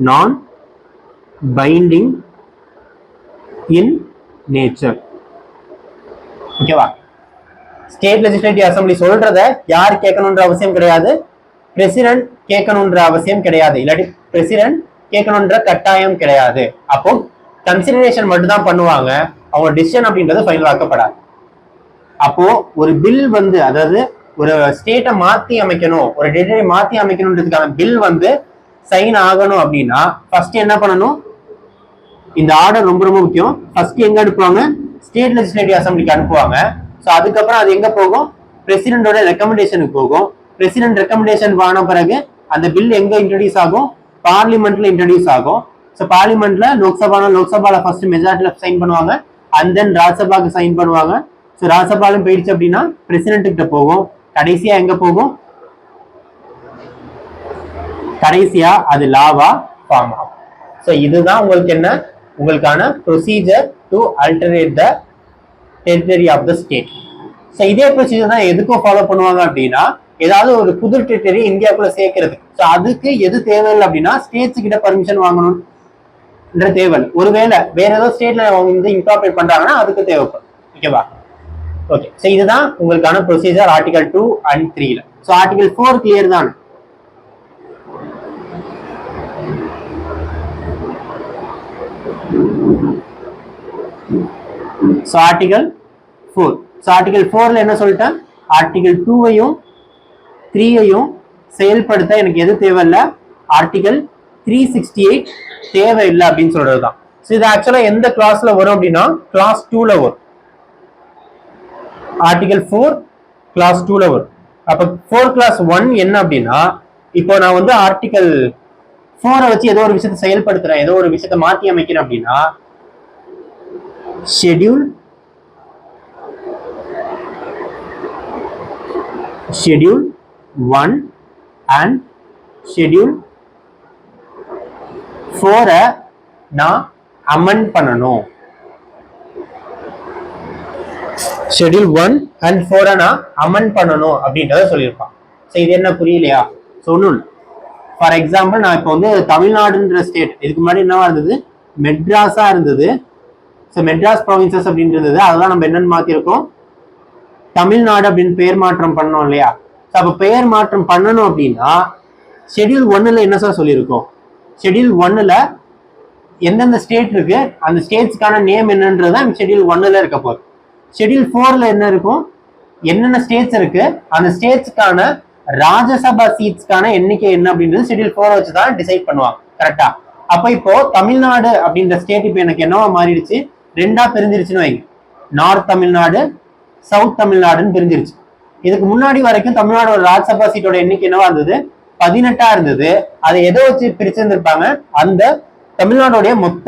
நான் பைண்டிங் இன் நேச்சர். ஓகேவா? ஸ்டேட் லெஜிஸ்லேட்டிவ் அசம்பிளி சொல்றத யார் கேட்கணுன்ற அவசியம் கிடையாது, பிரசிடென்ட் கேட்கணுன்ற அவசியம் கிடையாது, இல்லாட்டி பிரசிடென்ட் கேட்கணுன்ற கட்டாயம் கிடையாது. அப்போ கன்சிடரேஷன் மட்டும் தான் பண்ணுவாங்க, அவங்க டிசிஷன் அப்படின்றது ஃபைனல் ஆக்கப்படாது. அப்போ ஒரு பில் வந்து, அதாவது ஒரு ஸ்டேட்டை மாத்தி அமைக்கணும், ஒரு டெரிட்டரி மாத்தி அமைக்கணும்ன்றதுக்கான பில் வந்து சைன் ஆகணும் அப்படின்னா ஃபர்ஸ்ட் என்ன பண்ணணும், இந்த ஆர்டர் ரொம்ப ரொம்ப முக்கியம். ஃபர்ஸ்ட் எங்க அனுப்புவாங்க, ஸ்டேட் லெஜிஸ்லேட்டிவ் அசம்பிளிக்கு அனுப்புவாங்க. ஸோ அதுக்கப்புறம் அது எங்க போகும், பிரசிடென்டோட ரெக்கமெண்டேஷனுக்கு போகும். பிரசிடென்ட் ரெக்கமெண்டேஷன் ஆன பிறகு அந்த பில் எங்க இன்ட்ரடியூஸ் ஆகும், பார்லிமெண்ட்ல இன்ட்ரடியூஸ் ஆகும். ஸோ பார்லிமெண்ட்ல லோக்சபால ஃபர்ஸ்ட் மெஜாரிட்டியில சைன் பண்ணுவாங்க, அண்ட் தென் ராஜ்யசபாக்கு சைன் பண்ணுவாங்க. ஸோ ராஜ்யசபாலும் போயிடுச்சு அப்படின்னா பிரசிடென்ட் கிட்ட போகும். கடைசியா எங்க போகும், கடைசியா அது லாவா ஃபார்ம் ஆகும். ஸோ இதுதான் உங்களுக்கு என்ன, உங்களுக்கான procedure to alterate the territory of the state. So இதே ப்ரொசீஜர் தான் எதுக்கும் ஃபாலோ பண்ணுவாங்க அப்படின்னா, ஏதாவது ஒரு புது டெரிட்டரி இந்தியாவுக்குள்ள சேர்க்கறதுக்கு. ஸோ அதுக்கு எது தேவையில்லை அப்படின்னா ஸ்டேட்ஸ் கிட்ட பர்மிஷன் வாங்கணும்ன்ற தேவை. ஒருவேளை வேற ஏதோ ஸ்டேட்ல அவங்க வந்து இன்கார்பரேட் பண்றாங்கன்னா அதுக்கு தேவைப்படும். ஓகேவா? ஓகே. ஸோ இதுதான் உங்களுக்கான ப்ரொசீஜர் ஆர்டிகல் 2 and 3ல. ஸோ ஆர்டிகல் 4 கிளியர் தான். So article 4. ஸோ ஆர்டிகல் 4ல என்ன சொல்லிட்டேன், ஆர்டிகல் 2வையும் 3ஐயும் செயல்படுத்த எனக்கு எது தேவையில்லை, ஆர்டிகல் 368 தேவையில்லை அப்படின்னு சொல்றதுதான். ஸோ இது ஆக்சுவலா எந்த கிளாஸ்ல வரும் அப்படின்னா கிளாஸ் 2ல வரும். ஆர்டிகல் 4 கிளாஸ் 2ல வரும். அப்ப 4 கிளாஸ் 1 என்ன அப்படின்னா, இப்போ நான் வந்து ஆர்டிகல் 4 வச்சு ஏதோ ஒரு விஷயத்தை செயல்படுத்துறேன், ஏதோ ஒரு விஷயத்தை மாற்றி அமைக்கிறேன் அப்படின்னா ஷெட்யூல் 1 and ஷெட்யூல் 4 நான் அமெண்ட் பண்ணணும். ஷெட்யூல் 1 and 4 நான் அமெண்ட் பண்ணணும் அப்படின்றத சொல்லியிருப்பான். ஸோ இது என்ன புரியலையா? ஸோ ஒன்றும் ஃபார் எக்ஸாம்பிள், நான் இப்போ வந்து தமிழ்நாடுன்ற ஸ்டேட், இதுக்கு முன்னாடி என்னவா இருந்தது, மெட்ராஸா இருந்தது. ஸோ மெட்ராஸ் ப்ராவின்சஸ் அப்படின்றது, அதெல்லாம் நம்ம என்னன்னு மாத்திருக்கோம், தமிழ்நாடு அப்படின்னு பெயர் மாற்றம் பண்ணோம் இல்லையா? ஸோ அப்போ பெயர் மாற்றம் பண்ணணும் அப்படின்னா ஷெட்யூல் 1ல என்ன சார் சொல்லியிருக்கோம், ஷெட்யூல் 1ல எந்தெந்த ஸ்டேட் இருக்கு, அந்த ஸ்டேட்ஸ்க்கான நேம் என்னன்றதா ஷெட்யூல் 1ல இருக்க போகுது. ஷெட்யூல் 4ல என்ன இருக்கும், என்னென்ன ஸ்டேட்ஸ் இருக்கு, அந்த ஸ்டேட்ஸ்க்கான ராஜ்யசபா சீட்ஸ்க்கான எண்ணிக்கை என்ன அப்படின்றது ஷெட்யூல் 4 வச்சு தான் டிசைட் பண்ணுவாங்க. கரெக்டா? அப்ப இப்போ தமிழ்நாடு அப்படின்ற ஸ்டேட் இப்போ எனக்கு என்னவா மாறிடுச்சு, ரெண்டா பிரிஞ்சிருச்சுன்னு வைங்க. நார்த் தமிழ்நாடு, சவுத் தமிழ்நாடுன்னு பிரிஞ்சிருச்சு. இதுக்கு முன்னாடி வரைக்கும் தமிழ்நாடோட ராஜ்யசபா சீட்டோட எண்ணிக்கை என்னவா இருந்தது, 18 இருந்தது. அதை எதை வச்சு பிரிச்சிருந்திருப்பாங்க, அந்த தமிழ்நாடுடைய மொத்த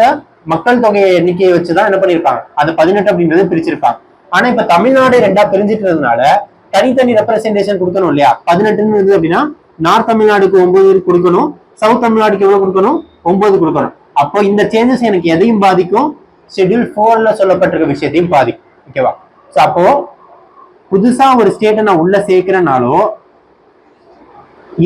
மக்கள் தொகை எண்ணிக்கையை வச்சுதான் என்ன பண்ணிருப்பாங்க, அந்த 18 அப்படின்றது பிரிச்சிருப்பாங்க. ஆனா இப்ப தமிழ்நாடு ரெண்டா பிரிஞ்சிட்டதுனால தனித்தனி ரெப்ரசன்டேஷன் கொடுக்கணும் இல்லையா? 18 இருந்தது அப்படின்னா நார்த் தமிழ்நாடுக்கு 9 கொடுக்கணும், சவுத் தமிழ்நாடுக்கு எவ்வளவு கொடுக்கணும், 9 கொடுக்கணும். அப்போ இந்த சேஞ்சஸ் எனக்கு எதையும் பாதிக்கும், ஷெட்யூல் 4ல சொல்லப்பட்டிருக்க விஷயத்தையும் பாதிக்கும். ஓகேவா? ஸோ அப்போ புதுசா ஒரு ஸ்டேட்டை நான் உள்ள சேர்க்கிறனாலோ,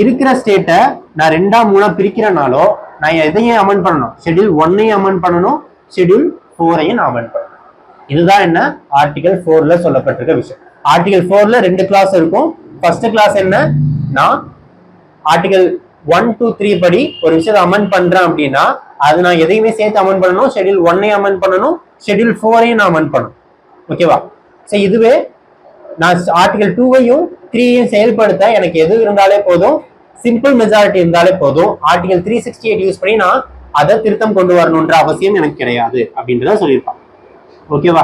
இருக்கிற ஸ்டேட்டை நான் 2 3 பிரிக்கிறனாலோ நான் எதையும் அமெண்ட் பண்ணணும், ஷெட்யூல் 1ஐயும் அமெண்ட் பண்ணணும், ஷெட்யூல் 4ஐயும் நான் அமெண்ட் பண்ணணும். இதுதான் என்ன ஆர்டிகல் 4ல சொல்லப்பட்டிருக்க விஷயம். ஆர்டிகல் 4ல 2 கிளாஸ் இருக்கும். ஃபர்ஸ்ட் கிளாஸ் என்ன, நான் ஆர்டிகல் 1 2 3 படி ஒரு விஷயத்தை அமெண்ட் பண்றேன் அப்படின்னா அது நான் எதையுமே சேர்த்து அமெண்ட் பண்ணணும், ஷெட்யூல் 1ஐயும் அமெண்ட் பண்ணணும், ஷெட்யூல் 4ஐயும் நான் அமெண்ட் பண்ணணும். ஓகேவா? ஸோ இதுவே நான் ஆர்டிகல் 2ஐயும் 3ஐயும் செயல்படுத்த எனக்கு எது இருந்தாலே போதும், சிம்பிள் மெஜாரிட்டி இருந்தாலே போதும். ஆர்டிகல் 368 யூஸ் பண்ணி நான் அதை திருத்தம் கொண்டு வரணும்ன்ற அவசியம் எனக்கு கிடையாது அப்படின்றத சொல்லியிருப்பான். ஓகேவா?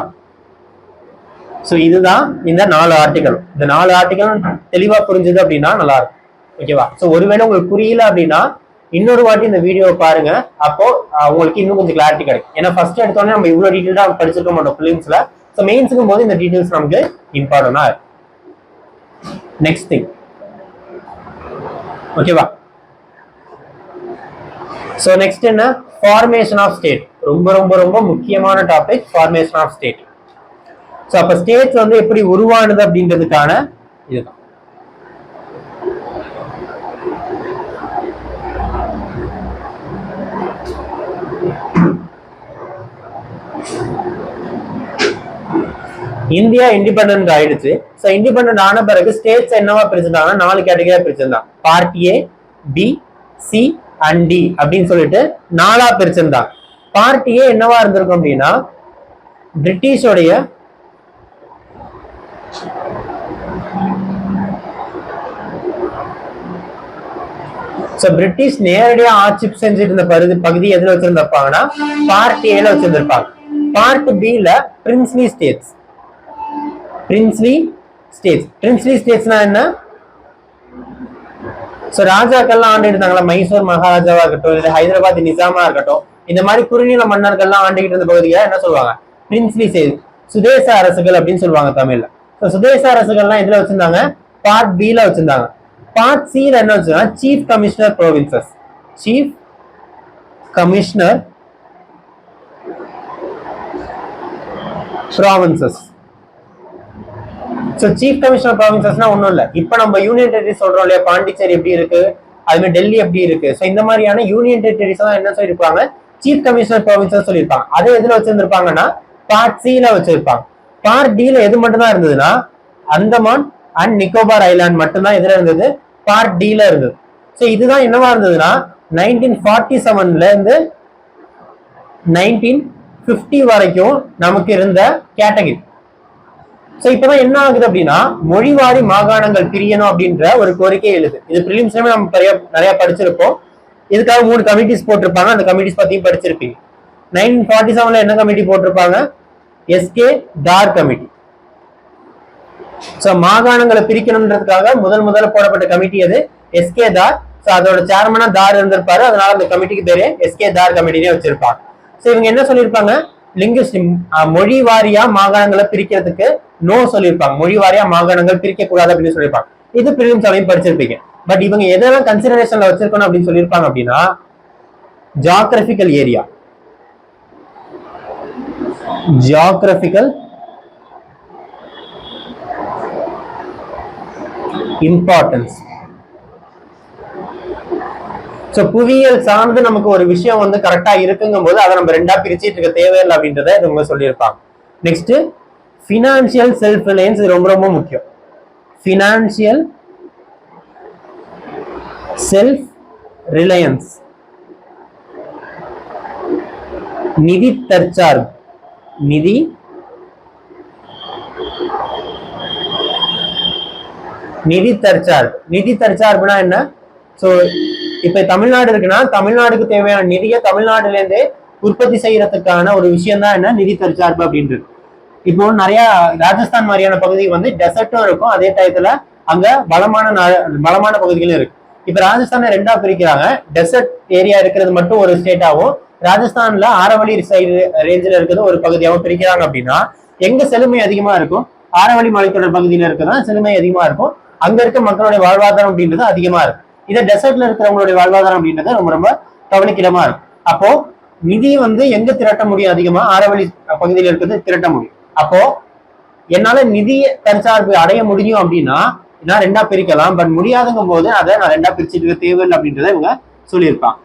ஸோ இதுதான் இந்த 4 ஆர்டிகல். இந்த 4 ஆர்டிகல் தெளிவா புரிஞ்சுது அப்படின்னா நல்லா இருக்கும். ஓகேவா? ஸோ ஒருவேளை உங்களுக்கு புரியல அப்படின்னா இன்னொரு வாட்டி இந்த வீடியோ பாருங்க, அப்போ உங்களுக்கு இன்னும் கொஞ்சம் கிளாரிட்டி கிடைக்கும். ஏன்னா ஃபர்ஸ்ட் எடுத்தோடனே நம்ம இவ்வளவு டீட்டெயிலா படிச்சிருக்க மாட்டோம் பிலிம்ஸ்ல. ஸோ மெயின்ஸுக்கும் போது இந்த டீட்டெயில்ஸ் நமக்கு இம்பார்ட்டன்டா இருக்கு. நெக்ஸ்ட் திங், ஓகேவா? ஸோ நெக்ஸ்ட் என்ன, ஃபார்மேஷன் ஆஃப் ஸ்டேட். ரொம்ப ரொம்ப ரொம்ப முக்கியமான topic formation of state. So அப்ப ஸ்டேட்ஸ் வந்து எப்படி உருவானது அப்படின்றதுக்கான இதுதான். இந்தியா இண்டிபெண்டன்ட் ஆயிடுச்சு. ஸோ இண்டிபெண்டன்ட் ஆன பிறகு ஸ்டேட்ஸ் என்னவா பிரிச்சிருந்தாங்கன்னா 4 கேட்டகரியா பிரிச்சிருந்தாங்க. Part A, B, C and D அப்படின்னு சொல்லிட்டு 4ஆ பிரிச்சிருந்தாங்க. பார்ட் ஏ என்னவா இருந்திருக்கும் அப்படின்னா பிரிட்டிஷோடைய பிரிட்டிஷ் நேரடியா ஆட்சி செஞ்சுட்டு இருந்த பகுதி எதுல வச்சிருந்திருப்பாங்கன்னா பார்ட் ஏல வச்சிருந்திருப்பாங்க. பார்ட் பில பிரின்ஸ்லி ஸ்டேட்ஸ். பிரின்ஸ்லி ஸ்டேட்ஸ்னா என்ன? ராஜாக்கள்லாம் ஆண்டு இருந்தாங்களா, மைசூர் மகாராஜாவா இருக்கட்டும், இல்ல ஹைதராபாத் நிசாமா இருக்கட்டும், இந்த மாதிரி குறுநில மன்னர்கள்லாம் ஆண்டுகிட்டு இருந்த பகுதியை என்ன சொல்லுவாங்க? பிரின்ஸ்லி ஸ்டேட்ஸ், சுதேச அரசுகள் அப்படின்னு சொல்லுவாங்க தமிழ்ல. சுதேச அரசுகள்லாம் எதுல வச்சிருந்தாங்க? பார்ட் பில வச்சிருந்தாங்க. பார்ட் சில என்ன வச்சிருக்காங்க? Chief commissioner provinces. Chief commissioner provinces. Chief commissioner ப்ராவின்சஸ்னா ஒன்றும் இல்லை, இப்போ நம்ம யூனியன் டெரிட்டரி சொல்றோம் இல்லையா, பாண்டிச்சேரி எப்படி இருக்கு, அதுமாதிரி டெல்லி எப்படி இருக்கு. இந்த மாதிரியான யூனியன் டெரிட்டரிஸ் தான் என்ன சொல்லியிருப்பாங்க? சீஃப் கமிஷனர் ப்ராவின்சஸ் சொல்லியிருப்பாங்க. அதை எதுல வச்சிருந்திருப்பாங்கன்னா பார்ட் சில வச்சிருப்பாங்க. பார்ட் டில எது மட்டும் தான் இருந்ததுன்னா அந்தமான் அண்ட் நிக்கோபார் ஐலாண்ட் மட்டும்தான் எதுல இருந்தது? பார்ட் டில இருந்தது. இதுதான் என்னவா இருந்ததுன்னா 1947ல இருந்து 1950 வரைக்கும் நமக்கு இருந்த கேட்டகரி. இப்பதான் என்ன ஆகுது அப்படின்னா மொழிவாரி மாகாணங்கள் பிரியணும் அப்படின்ற ஒரு கோரிக்கை எழுது. இது பிரிலிம்ஸ்லயுமே நம்ம நிறைய படிச்சிருப்போம். இதுக்காக 3 கமிட்டிஸ் போட்டிருப்பாங்க. அந்த கமிட்டிஸ் பத்தியும் படிச்சிருப்பீங்க. 1947ல என்ன கமிட்டி போட்டிருப்பாங்க? எஸ்கே தார் கமிட்டி. மாகாணங்களை பிரிக்கணும்ன்றதுக்காக முதல்ல போடப்பட்ட கமிட்டி அது எஸ்கே தார். அதோட சேர்மனா தார் இருந்திருப்பாரு. அதனால அந்த கமிட்டிக்கு பேரு எஸ்கே தார் கமிட்டினே வச்சிருப்பாங்க. இவங்க என்ன சொல்லியிருப்பாங்க? மொழி வாரியா மாகாணங்களை பிரிக்கிறதுக்கு நோ சொல்லியிருப்பாங்க. மொழி வாரியா மாகாணங்கள் பிரிக்க கூடாது அப்படின்னு சொல்லியிருப்பாங்க. இது பிரிலிம்ஸ் அவையும் படிச்சிருப்பீங்க. பட் இவங்க எதெல்லாம் கன்சிடரேஷன்ல வச்சிருக்கணும் அப்படின்னு சொல்லியிருப்பாங்க அப்படின்னா ஜியோகிராபிக்கல் ஏரியா, ஜியோகிராபிக்கல் இம்பார்ட்டன்ஸ். புவியியல் சார்ந்து நமக்கு ஒரு விஷயம் வந்து கரெக்டா இருக்குங்கும் போது அதை நம்ம ரெண்டா பிரிச்சுட்டு இருக்க தேவையில்லை அப்படின்றத இவங்க சொல்லியிருப்பாங்க. Next financial self Reliance. ரொம்ப ரொம்ப முக்கியம். பினான்சியல் செல்ஃப் ரிலையன்ஸ், நிதி தற்சார்பு. நிதி தற்சார்புனா என்ன? இப்ப தமிழ்நாடு இருக்குன்னா தமிழ்நாடுக்கு தேவையான நிதியை தமிழ்நாடுல இருந்தே உற்பத்தி செய்யறதுக்கான ஒரு விஷயம் தான் என்ன? நிதி தற்சார்பு அப்படின்றது. இப்போ நிறைய ராஜஸ்தான் மாதிரியான பகுதி வந்து டெசர்ட்டும் இருக்கும், அதே டயத்துல அங்க பலமான பகுதிகளும் இருக்கு. இப்ப ராஜஸ்தானை ரெண்டா பிரிக்கிறாங்க. டெசர்ட் ஏரியா இருக்கிறது மட்டும் ஒரு ஸ்டேட்டாவும், ராஜஸ்தான்ல ஆரவழி சைடு ரேஞ்சில் இருக்கிறது ஒரு பகுதியாகவும் பிரிக்கிறாங்க. அப்படின்னா எங்க செழுமை அதிகமா இருக்கும்? ஆரவழி மலைத்தொடர் பகுதியில இருக்கதான் செழுமை அதிகமா இருக்கும். அங்க இருக்க மக்களுடைய வாழ்வாதாரம் அப்படின்றது அதிகமா இருக்கும். இதை டெசர்ட்ல இருக்கிறவங்களுடைய வாழ்வாதாரம் அப்படின்றது ரொம்ப ரொம்ப கவனிக்கிடமா இருக்கும். அப்போ நிதி வந்து எங்க திரட்ட முடியும்? அதிகமா ஆரவழி பகுதியில் இருக்கிறது திரட்ட முடியும். அப்போ என்னால நிதி தற்சார்பு அடைய முடியும் அப்படின்னா நான் ரெண்டா பிரிக்கலாம். பட் முடியாதுங்கும் போது அதை நான் ரெண்டா பிரிச்சுட்டு தேவையில்லை அப்படின்றத இவங்க சொல்லியிருப்பாங்க.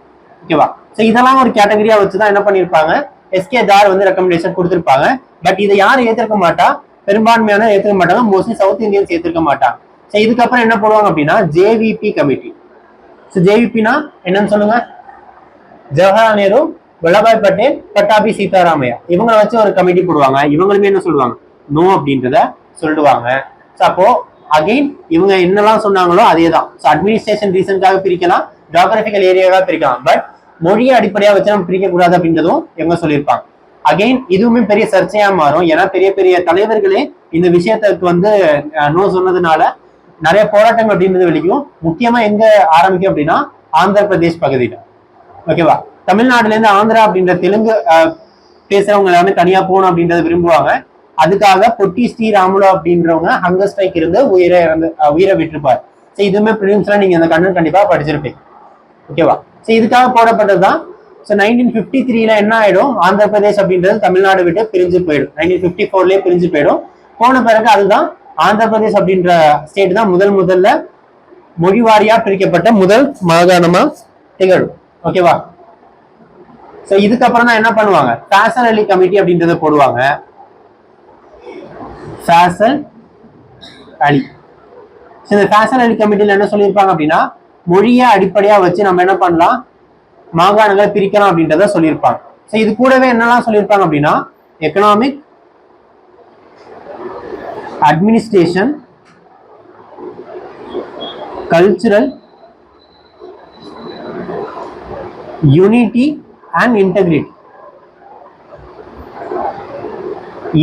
ஓகேவா? இதெல்லாம் ஒரு கேட்டகரியா வச்சுதான் என்ன பண்ணிருப்பாங்க? எஸ்கே தார் வந்து ரெக்கமெண்டேஷன் கொடுத்திருப்பாங்க. பட் இதை யாரும் ஏத்திருக்க மாட்டா, பெரும்பான்மையான ஏத்துக்க மாட்டாங்க. மோஸ்ட்லி சவுத் இந்தியன்ஸ் ஏத்திருக்க மாட்டாங்க. இதுக்கப்புறம் என்ன போடுவாங்க அப்படின்னா ஜேவிபி கமிட்டி. ஜேவிபினா என்னன்னு சொல்லுங்க? ஜவஹர்லால் நேரு, வல்லபாய் பட்டேல், பட்டாபி சீதாராமையா. இவங்களை வச்சு ஒரு கமிட்டி போடுவாங்க. இவங்களுமே என்ன சொல்லுவாங்க? நோ அப்படின்றத சொல்லுவாங்க. அப்போ அகைன் இவங்க என்னெல்லாம் சொன்னாங்களோ அதே தான். அட்மினிஸ்ட்ரேஷன் ரீசனுக்காக பிரிக்கலாம், ஜியோகிராபிக்கல் ஏரியாவாக பிரிக்கலாம். பட் மொழியை அடிப்படையா வச்சு நம்ம பிரிக்க கூடாது அப்படின்றதும் இவங்க சொல்லியிருப்பாங்க. அகைன் இதுவுமே பெரிய சர்ச்சையா மாறும். ஏன்னா பெரிய பெரிய தலைவர்களே இந்த விஷயத்துக்கு வந்து நோ சொன்னதுனால நிறைய போராட்டங்கள் அப்படின்றது வெளிக்கும். முக்கியமா எங்க ஆரம்பிக்கும் அப்படின்னா ஆந்திர பிரதேஷ் பகுதியில. ஓகேவா? தமிழ்நாடுல இருந்து ஆந்திரா அப்படின்ற தெலுங்கு பேசுறவங்க எல்லாமே தனியா போகணும் அப்படின்றத விரும்புவாங்க. அதுக்காக பொட்டி ஸ்ரீராமுலு அப்படின்றவங்க ஹங்கர் ஸ்ட்ரைக் இருந்து உயிரை விட்டுருப்பார். இதுவுமே பிரிலிம்ஸ்ல நீங்க அந்த கண்ணன் கண்டிப்பா படிச்சிருப்பீங்க. ஓகேவா? இதுக்காக போடப்பட்டதுதான். 1953ல என்ன ஆயிடும்? ஆந்திர பிரதேஷ் அப்படின்றது தமிழ்நாடு விட்டு பிரிஞ்சு போயிடும். 1954லயே பிரிஞ்சு போயிடும். போன பிறகு அதுதான் ஆந்திர பிரதேஷ் அப்படின்ற ஸ்டேட் தான் முதல்ல மொழிவாரியா பிரிக்கப்பட்ட முதல் மாகாணமா திகழும். ஓகேவா? இதுக்கப்புறம் தான் என்ன பண்ணுவாங்க? ஃபேசல் அலி கமிட்டி அப்படின்றத போடுவாங்க. ஃபேசல் அலி. இந்த ஃபேசல் அலி கமிட்டியில என்ன சொல்லியிருப்பாங்க அப்படின்னா மொழியை அடிப்படையா வச்சு நம்ம என்ன பண்ணலாம்? மாகாணங்களை பிரிக்கலாம் அப்படின்றத சொல்லியிருப்பாங்க. ஸோ இது கூடவே என்னெல்லாம் சொல்லியிருப்பாங்க அப்படின்னா economic, administration, cultural, unity and integrity,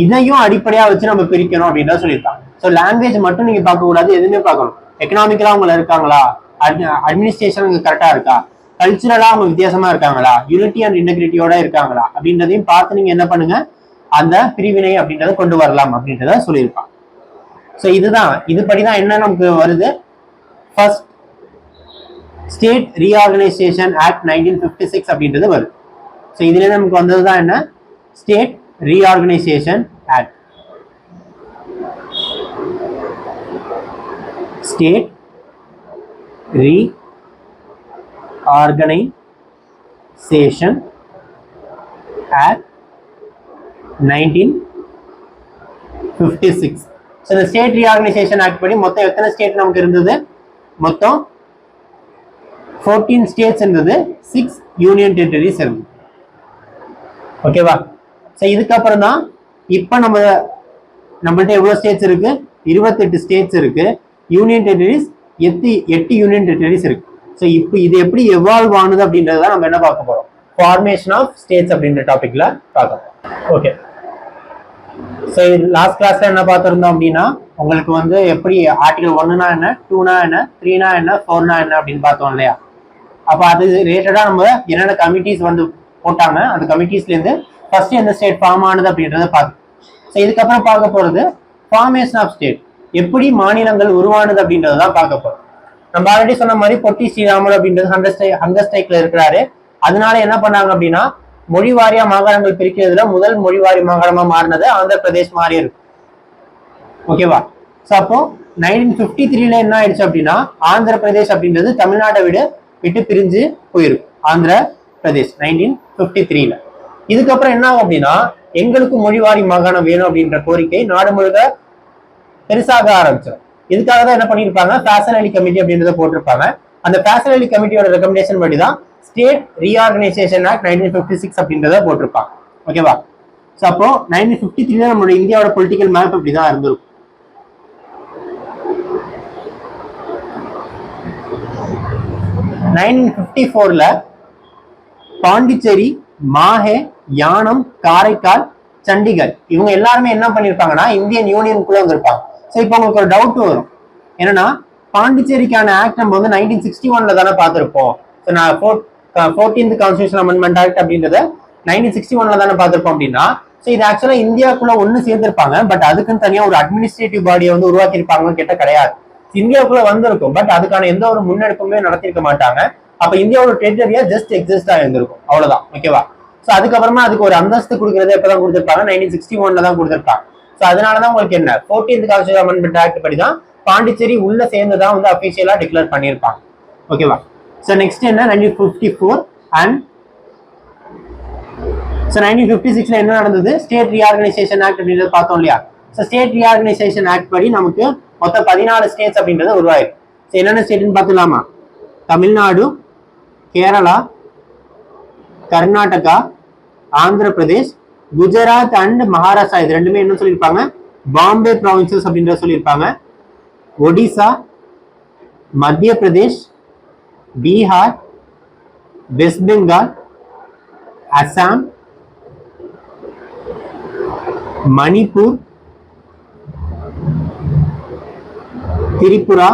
இதையும் அடிப்படையா வச்சு நம்ம பிரிக்கணும் அப்படின்னு சொல்லியிருக்காங்க. ஸோ லாங்குவேஜ் மட்டும் நீங்க பார்க்க கூடாது, எதுவுமே பார்க்கணும். எக்கனாமிக்கலா அவங்க இருக்காங்களா, அட்மினிஸ்ட்ரேஷன் கரெக்டா இருக்கா, கல்ச்சுரலா அவங்க வித்தியாசமா இருக்காங்களா, யூனிட்டி அண்ட் இன்டெகிரிட்டியோட இருக்காங்களா அப்படின்றதையும் பார்த்து நீங்க என்ன பண்ணுங்க, அந்த பிரிவினை அப்படின்றத கொண்டு வரலாம் அப்படின்றத சொல்லியிருப்பாங்க. ஸோ இதுதான், இதுபடிதான் என்ன நமக்கு வருது, ஃபர்ஸ்ட் ஸ்டேட் ரீஆர்கனைசேஷன் ஆக்ட் 1956 அப்படின்றது வருது. ஸோ இதுல நமக்கு வந்ததுதான் என்ன, state reorganisation act. State reorganisation act 1956. So இந்த ஸ்டேட் ரீஆர்கனைசேஷன் ஆக்ட் படி மொத்தம் எத்தனை ஸ்டேட் நமக்கு இருந்தது, மொத்தம் 14 ஸ்டேட்ஸ் இருந்தது, 6 யூனியன் டெரிட்டரிஸ் இருந்தது. ஓகேவா? ஸோ இதுக்கப்புறம் தான் இப்போ நம்மள்ட்ட எவ்வளோ ஸ்டேட்ஸ் இருக்கு, 28 ஸ்டேட்ஸ் இருக்கு, யூனியன் டெரிட்டரிஸ் 8 யூனியன் டெரிட்டரிஸ் இருக்கு. ஸோ இப்போ இது எப்படி எவால்வ் ஆனது அப்படின்றத நம்ம என்ன பார்க்க போறோம், ஃபார்மேஷன் ஆஃப் ஸ்டேட்ஸ் அப்படின்ற டாபிக்ல பார்க்க போறோம். ஓகே, ஸோ லாஸ்ட் கிளாஸ்ல என்ன பார்த்துருந்தோம் அப்படின்னா உங்களுக்கு வந்து எப்படி ஆர்டிகல் 1னா என்ன, 2னா என்ன, 3னா என்ன, 4னா என்ன அப்படின்னு பார்த்தோம் இல்லையா. அப்போ அது ரிலேட்டடா நம்ம என்னென்ன கமிட்டிஸ் வந்து போட்டாங்க, அந்த கமிட்டிஸ்ல இருந்து ஃபர்ஸ்ட் எந்த ஸ்டேட் ஃபார்ம் ஆனது அப்படின்றத பார்த்தோம். ஸோ இதுக்கப்புறம் பார்க்க போறது ஃபார்மேஷன் ஆஃப் ஸ்டேட், எப்படி மாநிலங்கள் உருவானது அப்படின்றத தான் பார்க்க போறோம். நம்ம ஆல்ரெடி சொன்ன மாதிரி பொட்டி ஸ்ரீராமுலு அப்படின்றது ஹங்கர் ஸ்ட்ரைக்ல இருக்கிறாரு. அதனால என்ன பண்ணாங்க அப்படின்னா மொழி வாரியா மாகாணங்கள் பிரிக்கிறதுல முதல் மொழிவாரி மாகாணமா மாறினது ஆந்திர பிரதேஷ் மாறி இருக்கு. ஓகேவா? ஸோ அப்போ 1953ல என்ன ஆயிடுச்சு அப்படின்னா ஆந்திர பிரதேஷ் அப்படின்றது தமிழ்நாட்டை விட்டு பிரிஞ்சு போயிருக்கு. ஆந்திர பிரதேஷ் 1953ல. இதுக்கப்புறம் என்ன ஆகும் அப்படின்னா எங்களுக்கு மொழிவாரி மாகாணம் வேணும் அப்படின்ற கோரிக்கை நாடு முழுக்க பெருசாக ஆரம்பிச்சிடும். இதுக்காக தான் என்ன பண்ணிருப்பாங்க, ஃபேசல் அலி கமிட்டி அப்படின்றத போட்டிருப்பாங்க. அந்த ஃபேசல் அலி கமிட்டியோட ரெக்கமெண்டேஷன் படி தான் ஸ்டேட் ரீஆர்கனைசேஷன் ஆக்ட் 1956 அப்படின்றத போட்டிருப்பாங்க. ஓகேவா? ஸோ அப்போ 1953ல நம்மளோட இந்தியாவோட பொலிட்டிக்கல் மேப் இப்படிதான் இருந்திருக்கும். ல பாண்டிச்சேரி, மாஹே, யானம், காரைக்கால், சண்டிகர் இவங்க எல்லாருமே என்ன பண்ணிருப்பாங்கன்னா இந்தியன் யூனியனுக்குள்ள வந்திருப்பாங்க. ஸோ இப்போ உங்களுக்கு ஒரு டவுட் வரும், என்னன்னா பாண்டிச்சேரிக்கான ஆக்ட் நம்ம வந்து 1961ல தானே பார்த்திருப்போம். ஸோ நான் 14th கான்ஸ்டிடியூஷன் அமெண்ட்மெண்ட் ஆக்ட் அப்படின்றத 1961ல தானே பார்த்திருப்போம் அப்படின்னா, ஸோ இது ஆக்சுவலா இந்தியாவுக்குள்ள ஒன்னு சேர்ந்திருப்பாங்க. பட் அதுக்குன்னு தனியா ஒரு அட்மினிஸ்ட்ரேட்டிவ் பாடியை வந்து உருவாக்கியிருப்பாங்க கேட்ட கிடையாது. இந்தியாவுக்குள்ள வந்திருக்கும், பட் அதுக்கான எந்த ஒரு முன்னெடுப்புமே நடத்திருக்க மாட்டாங்க. அப்ப இந்தியாவோட டெரிட்டரியா ஜஸ்ட் எக்ஸிஸ்டா இருந்திருக்கும், அவ்வளவுதான். ஓகேவா? ஸோ அதுக்கப்புறமா அதுக்கு ஒரு அந்தஸ்து கொடுக்கறதே எப்பதான் கொடுத்திருப்பாங்க, 1961ல தான் கொடுத்திருப்பாங்க. ஸோ அதனாலதான் உங்களுக்கு என்ன 14th கான்ஸ்டிடியூஷன் அமெண்ட்மெண்ட் ஆக்ட் படிதான் பாண்டிச்சேரி உள்ள சேர்ந்துதான் வந்து அபிஷியலா டிக்ளேர் பண்ணியிருப்பாங்க. ஓகேவா? ஸோ நெக்ஸ்ட் என்ன 1954 அண்ட் 1956ல என்ன நடந்தது, ஸ்டேட் ரீஆர்கனைசேஷன் ஆக்ட் அப்படின்றத பார்த்தோம் இல்லையா. ஸோ ஸ்டேட் ரீஆர்கனைசேஷன் ஆக்ட் படி நமக்கு மொத்தம் 14 ஸ்டேட்ஸ் அப்படின்றது உருவாயிருக்கு. ஸோ என்னென்ன ஸ்டேட்னு பார்த்துலாமா, தமிழ்நாடு, கேரளா, கர்நாடகா, ஆந்திர பிரதேஷ், குஜராத் அண்ட் மகாராஷ்டிரா. இது ரெண்டுமே என்ன சொல்லியிருப்பாங்க, பாம்பே ப்ராவின்சஸ் அப்படின்றத சொல்லியிருப்பாங்க. Odisha, Madhya Pradesh, Bihar, West Bengal, Assam, Manipur, Tripura,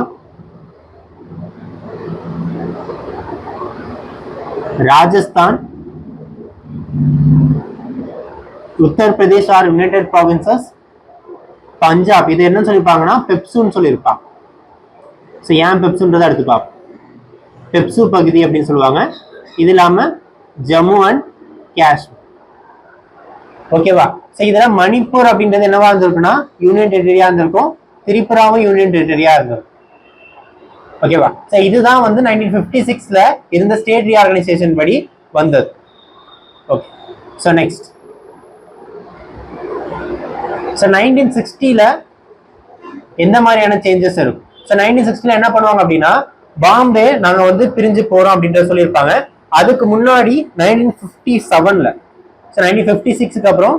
Rajasthan, Uttar Pradesh or United Provinces, Punjab. இது என்ன சொல்லியிருப்பாங்கன்னா பெப்சுன்னு சொல்லியிருப்பாங்க. ஸோ ஏன் பெப்சுன்றதை எடுத்து பார்ப்போம். பெப்சு பகுதி அப்படின்னு சொல்லுவாங்க. இது இல்லாம ஜம்மு அண்ட் காஷ்மீர். ஓகேவா? ஸோ இதெல்லாம் மணிப்பூர் அப்படின்றது என்னவா இருந்திருக்குன்னா யூனியன் டெரிட்டரியா இருந்திருக்கும், திரிபுராவும் யூனியன் டெரிட்டரியா இருந்திருக்கும். ஓகேவா? ஸோ இதுதான் வந்து 1956ல இருந்த ஸ்டேட் ரீஆர்கனைசேஷன் படி வந்தது. ஓகே, ஸோ நெக்ஸ்ட் 1960ல எந்த மாதிரியான சேஞ்சஸ் இருக்கும். ஸோ 1960ல என்ன பண்ணுவாங்க அப்படின்னா பாம்பே நாங்க வந்து பிரிஞ்சு போறோம் அப்படின்ற சொல்லியிருப்பாங்க. அதுக்கு முன்னாடி 1957ல 1956க்கு அப்புறம்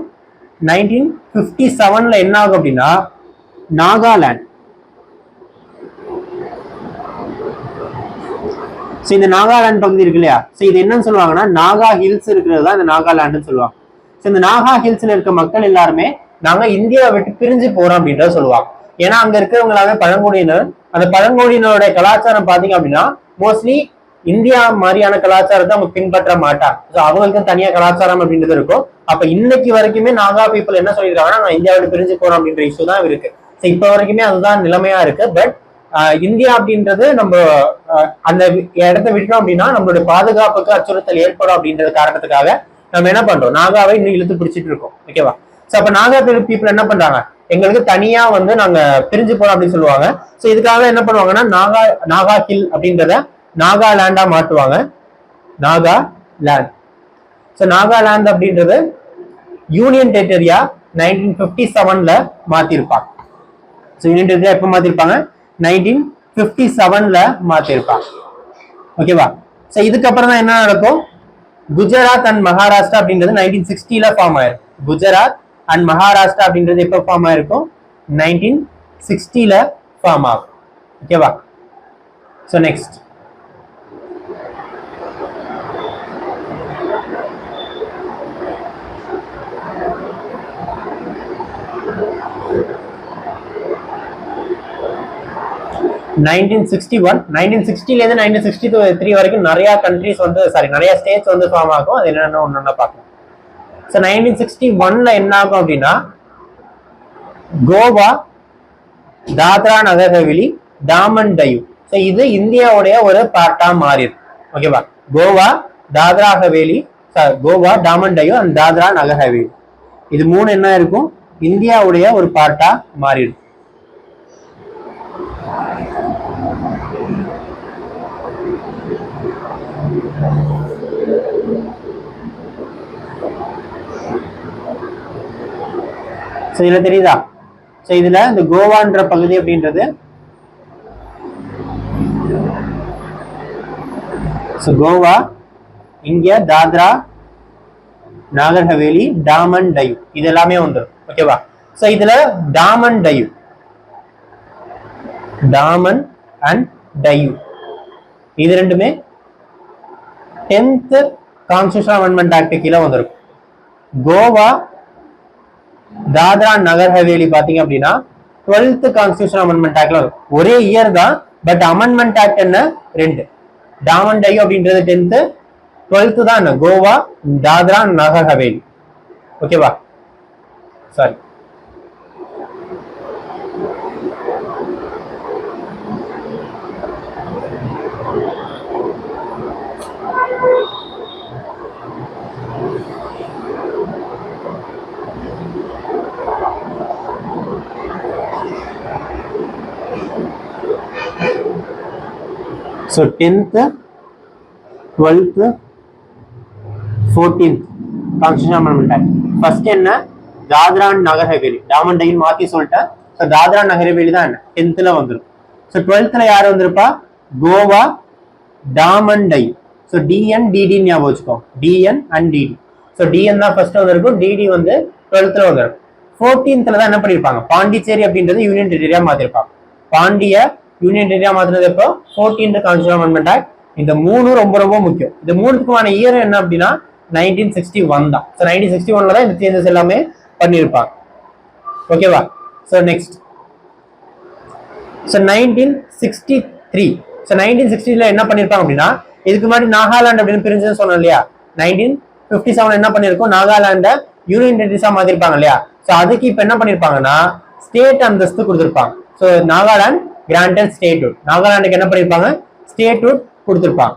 1957ல என்ன ஆகும் அப்படின்னா நாகாலாந்து. இந்த நாகாலாந்து பகுதி இருக்கு இல்லையா, இது என்னன்னு சொல்லுவாங்கன்னா நாகா ஹில்ஸ் இருக்கிறது தான் இந்த நாகாலாந்துன்னு சொல்லுவாங்க. இந்த நாகா ஹில்ஸ்ல இருக்க மக்கள் எல்லாருமே நாங்க இந்தியாவை விட்டு பிரிஞ்சு போறோம் அப்படின்றத சொல்லுவாங்க. ஏன்னா அங்க இருக்கிறவங்க எல்லாமே பழங்குடியினர். அந்த பழங்குடியினரோட கலாச்சாரம் பாத்தீங்க அப்படின்னா மோஸ்ட்லி இந்தியா மாதிரியான கலாச்சாரத்தை அவங்க பின்பற்ற மாட்டாங்க. அவங்களுக்கு தனியா கலாச்சாரம் அப்படின்றது இருக்கும். அப்ப இன்னைக்கு வரைக்குமே நாகா பீப்புள் என்ன சொல்லியிருக்காங்கன்னா நான் இந்தியாவை விட்டு பிரிஞ்சு போறோம் அப்படின்ற இஷ்யூ தான் இருக்கு. இப்ப வரைக்குமே அதுதான் நிலைமையா இருக்கு. பட் இந்தியா அப்படின்றது நம்ம அந்த இடத்த விட்டோம் அப்படின்னா நம்மளுடைய பாதுகாப்புக்கு அச்சுறுத்தல் ஏற்படும் அப்படின்றது காரணத்துக்காக நம்ம என்ன பண்றோம், நாகாவை இன்னும் இழுத்து பிடிச்சிட்டு இருக்கோம். ஓகேவா? அப்ப நாகா பீப்புள் என்ன பண்றாங்க, எங்களுக்கு தனியா நாங்க பிரிஞ்சு போறோம் அப்படின்னு சொல்லுவாங்க. இதுக்காக என்ன பண்ணுவாங்கன்னா நாகா ஹில் அப்படின்றத நாகாலாண்டா மாற்றுவாங்க. நாகாலாந்து. நாகாலாந்து அப்படின்றது யூனியன் டெரிட்டரியா 1957ல மாத்திருப்பாங்க. யூனியன் டெரிட்டரியா எப்ப மாத்திருப்பாங்க, 1957ல மாத்திருப்பாங்க. ஓகேவா? இதுக்கப்புறம் தான் என்ன நடக்கும், குஜராத் அண்ட் மகாராஷ்டிரா அப்படின்றது 1960ல ஃபார்ம் ஆயிருக்கும். குஜராத் அண்ட் மகாராஷ்டிரா அப்படின்றது எப்ப ஃபார்ம் ஆயிருக்கும், 1960ல ஃபார்ம் ஆகும். ஓகேவா? நெக்ஸ்ட் ல இருந்து 1963 வரைக்கும் நிறைய கண்ட்ரிஸ் நிறைய ஸ்டேட்ஸ் ஃபார்ம் ஆகும். அது என்னென்ன ஒண்ணு பார்க்கலாம். 1961ல என்ன ஆகும் அப்படின்னா கோவா, தாத்ரா நகர் ஹவேலி, டாமன் டையூ இது இந்தியாவுடைய ஒரு பார்ட்டா மாறிடும். ஓகேவா? கோவா, தாத்ரா ஹவேலி, கோவா, டாமன் டையூ அண்ட் தாத்ரா நகர் ஹவேலி இது மூணு என்ன இருக்கும், இந்தியாவுடைய ஒரு பார்ட்டா மாறிடும். இதுல தெரியுதா? இதுல இந்த கோவான்ற பகுதி அப்படின்றது கோவா, இங்க தாத்ரா நாகர் ஹவேலி, டாமன் டையூ இது எல்லாமே வந்துடும். ஓகேவா? இதுல டாமன் டையூ, டாமன் அண்ட் டையூ இது ரெண்டுமே 10th கான்ஸ்டிடியூஷன் அமெண்ட்மெண்ட் ஆக்ட் கீழே வந்திருக்கும். கோவா, தாத்ரா நகர் ஹவேலி பாத்தீங்க அப்படின்னா 12th கான்ஸ்டிடியூஷன் அமெண்ட்மெண்ட் ஆக்ட்ல ஒரே இயர் தான். பட் அமெண்ட்மெண்ட் ஆக்ட் என்ன ரெண்டு. டாமன் டையூ அப்படின்றது 10th, 12th தான் என்ன கோவா, தாத்ரா நகர் ஹவேலி. ஓகேவா? Sorry, So 10th, 12th, 14th Constitution Amendment Act. First என்ன, தாத்ரா அண்ட் நகர் ஹவேலி, டாமன் டையூ மாத்தி சொல்லிட்டேன். தாத்ரா நகர் ஹவேலி தான் என்ன 10th வந்துடும். 12th யார் வந்திருப்பா, கோவா, டாமன் டையூ. டிஎன் டிடி ஞாபகம் வச்சுக்கோ, டிஎன் அண்ட் டிடி. டிஎன் தான் ஃபர்ஸ்ட் வந்திருக்கும், டிடி 12th வந்துடும். 14th தான் என்ன பண்ணிருப்பாங்க, பாண்டிச்சேரி அப்படின்றது யூனியன் டெரிட்டரியா மாத்திருப்பாங்க. பாண்டிய யூனியன் டெரிட்டரியா மாத்தினது எப்போ, 14th கான்ஸ்டிடியூஷன் அமெண்ட்மெண்ட் ஆக்ட். இந்த மூணு ரொம்ப ரொம்ப முக்கியம். இந்த மூணுக்குமான இயர் என்ன அப்படின்னா 1961 தான். 1961ல தான் இந்த சேஞ்சஸ் எல்லாமே பண்ணிருப்பாங்க. ஓகேவா? நெக்ஸ்ட் 1963. 1960ல என்ன பண்ணிருப்பாங்க அப்படின்னா, இதுக்கு முன்னாடி நாகாலாந்து அப்படின்னு பிரிஞ்சுன்னு சொன்னோம் இல்லையா, 1957 என்ன பண்ணிருக்கோம், நாகாலாண்ட யூனியன் டெரிட்டரிஸா மாத்திருப்பாங்க இல்லையா. அதுக்கு இப்ப என்ன பண்ணிருப்பாங்கன்னா ஸ்டேட் அந்தஸ்து கொடுத்திருப்பாங்க. Nagaland granted statehood. நாகாலாந்துக்கு என்ன பண்ணிருப்பாங்க, ஸ்டேட்ஹுட் கொடுத்திருப்பாங்க.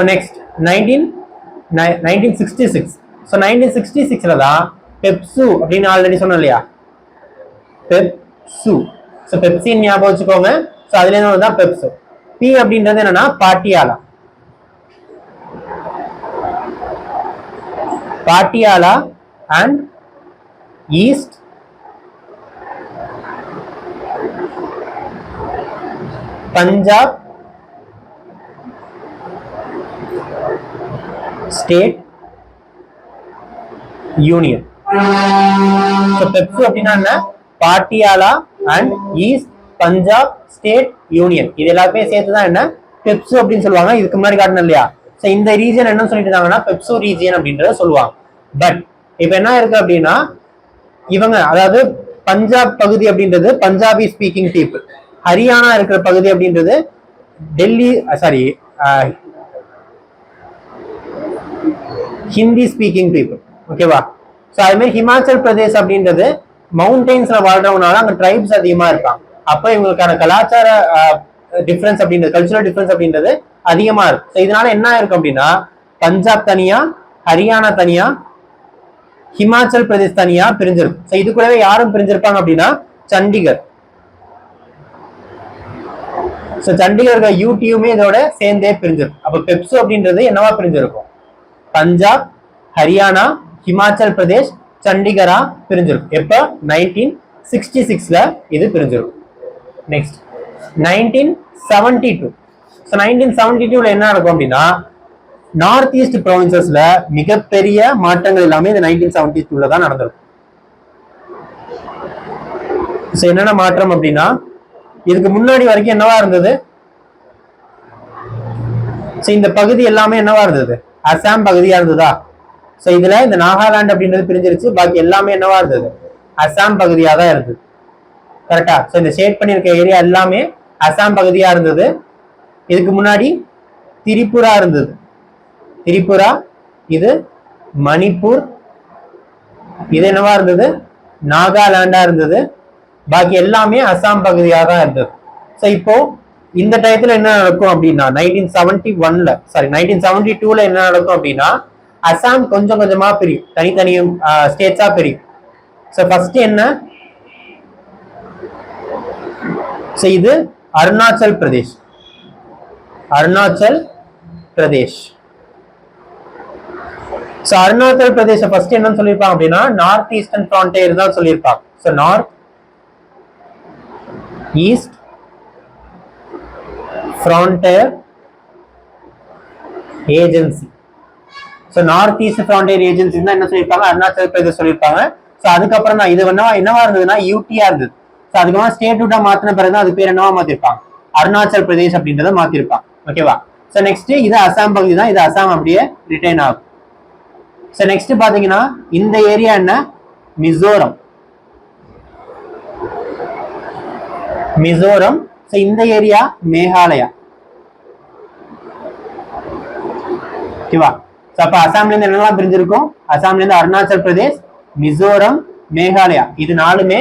நெக்ஸ்ட் 1966. 1966ல தான் பெப்சு அப்படின்னு ஆல்ரெடி சொன்னோம் இல்லையா, பெப்சு. பெப்சி ஞாபகம் வச்சுக்கோங்க. அதுல இருந்து தான் பெப்சு. பி அப்படின்றது என்னன்னா Patiala. Patiala and east Punjab state union. PEPSU அப்படின்னா என்ன? Patiala and east Punjab state union, இது எல்லாருமே சேர்த்துதான் என்ன பெப்சு அப்படின்னு சொல்லுவாங்க. இதுக்கு முன்னாடி காட்டணும் இல்லையா? இந்த ரீஜன் என்ன சொல்லிட்டு இருந்தாங்கன்னா பெப்சு ரீஜியன் அப்படின்றத சொல்லுவாங்க. பட் இப்ப என்ன இருக்கு அப்படின்னா இவங்க அதாவது பஞ்சாப் பகுதி அப்படின்றது பஞ்சாபி ஸ்பீக்கிங் பீப்புள், ஹரியானா இருக்கிற பகுதி அப்படின்றது Delhi sorry Hindi speaking people. ஓகேவா? ஸோ அது மாதிரி ஹிமாச்சல் பிரதேஷ் அப்படின்றது மவுண்டெயின்ஸ்ல வாழ்றவங்கனால அங்க ட்ரைப்ஸ் அதிகமா இருப்பாங்க. அப்ப இவங்களுக்கான கலாச்சார டிஃபரன்ஸ் அப்படின்றது, கல்ச்சுரல் டிஃபரன்ஸ் அப்படின்றது அதிகமா இருக்கும். ஸோ இதனால என்ன இருக்கும் அப்படின்னா பஞ்சாப் தனியா, ஹரியானா தனியா, ஹிமாச்சல் பிரதேஷ் தனியா பிரிஞ்சிருக்கும். ஸோ இது கூடவே யாரும் பிரிஞ்சிருப்பாங்க அப்படின்னா சண்டிகர். ஸோ சண்டிகர் யூடியுமே இதோட சேர்ந்தே பிரிஞ்சிருக்கும். அப்ப பெப்சு அப்படின்றது என்னவா பிரிஞ்சிருக்கும்? பஞ்சாப், ஹரியானா, ஹிமாச்சல் பிரதேஷ், சண்டிகரா பிரிஞ்சிருக்கும். எப்ப? 1966ல இது பிரிஞ்சிருக்கும். நெக்ஸ்ட் 1972. 1972ல என்ன நடக்கும் அப்படின்னா நார்த் ஈஸ்ட் ப்ராவின்சஸ்ல மிகப்பெரிய மாற்றங்கள் எல்லாமே இந்த 1972ல தான் நடந்திருக்கும். என்னென்ன மாற்றம் அப்படின்னா இதுக்கு முன்னாடி வரைக்கும் என்னவா இருந்தது? இந்த பகுதி எல்லாமே என்னவா இருந்தது? அசாம் பகுதியா இருந்ததா? இதுல இந்த நாகாலாந்து அப்படின்றது பிரிஞ்சிருச்சு. பாக்கி எல்லாமே என்னவா இருந்தது? அசாம் பகுதியா தான் இருந்தது. கரெக்டா? இந்த ஷேட் பண்ணிருக்க ஏரியா எல்லாமே அசாம் பகுதியா இருந்தது. இதுக்கு முன்னாடி திரிபுரா இருந்தது. திரிபுரா, இது மணிப்பூர், இது என்னவா இருந்தது? நாகாலாண்டா இருந்தது. பாக்கி எல்லாமே அசாம் பகுதியா தான் இருந்தது. இப்போ இந்த டயத்துல என்ன நடக்கும் அப்படின்னா 1972ல என்ன நடக்கும் அப்படின்னா அசாம் கொஞ்சம் கொஞ்சமா பிரியும், தனித்தனியும் ஸ்டேட்ஸா பிரியும். ஃபர்ஸ்ட் என்ன? இது அருணாச்சல் பிரதேஷ். அருணாச்சல் பிரதேஷ். அருணாச்சல் பிரதேஷ் ஃபர்ஸ்ட் என்னன்னு சொல்லியிருப்பாங்க அப்படின்னா நார்த் ஈஸ்டர்ன் ஃப்ரான்டியர் தான் சொல்லியிருப்பாங்க. North East Frontier Agency. North East Frontier Agency தான் என்ன சொல்லியிருப்பாங்க? அருணாச்சல் பிரதேஷ் சொல்லியிருப்பாங்க. அதுக்கப்புறம் தான் இது என்னவா இருந்ததுன்னா யூடியா இருந்தது. அதுக்கப்புறம் ஸ்டேட் விட்டா மாத்தின பிறகு அது பேர் என்னவா மாத்திருப்பாங்க? அருணாச்சல் பிரதேஷ் அப்படின்றத மாத்திருப்பாங்க. ஓகேவா? நெக்ஸ்ட் இது அசாம் பகுதி தான். இது அசாம் அப்படியே ரிட்டைன் ஆகும். நெக்ஸ்ட் பாத்தீங்கன்னா இந்த ஏரியா என்ன? மிசோரம். மிசோரம். இந்த ஏரியா மேகாலயா. ஓகேவா? அப்ப அசாம்ல இருந்து என்னெல்லாம் பிரிஞ்சிருக்கும்? அசாம்ல இருந்து அருணாச்சல் பிரதேஷ், மிசோரம், மேகாலயா, இது நாலுமே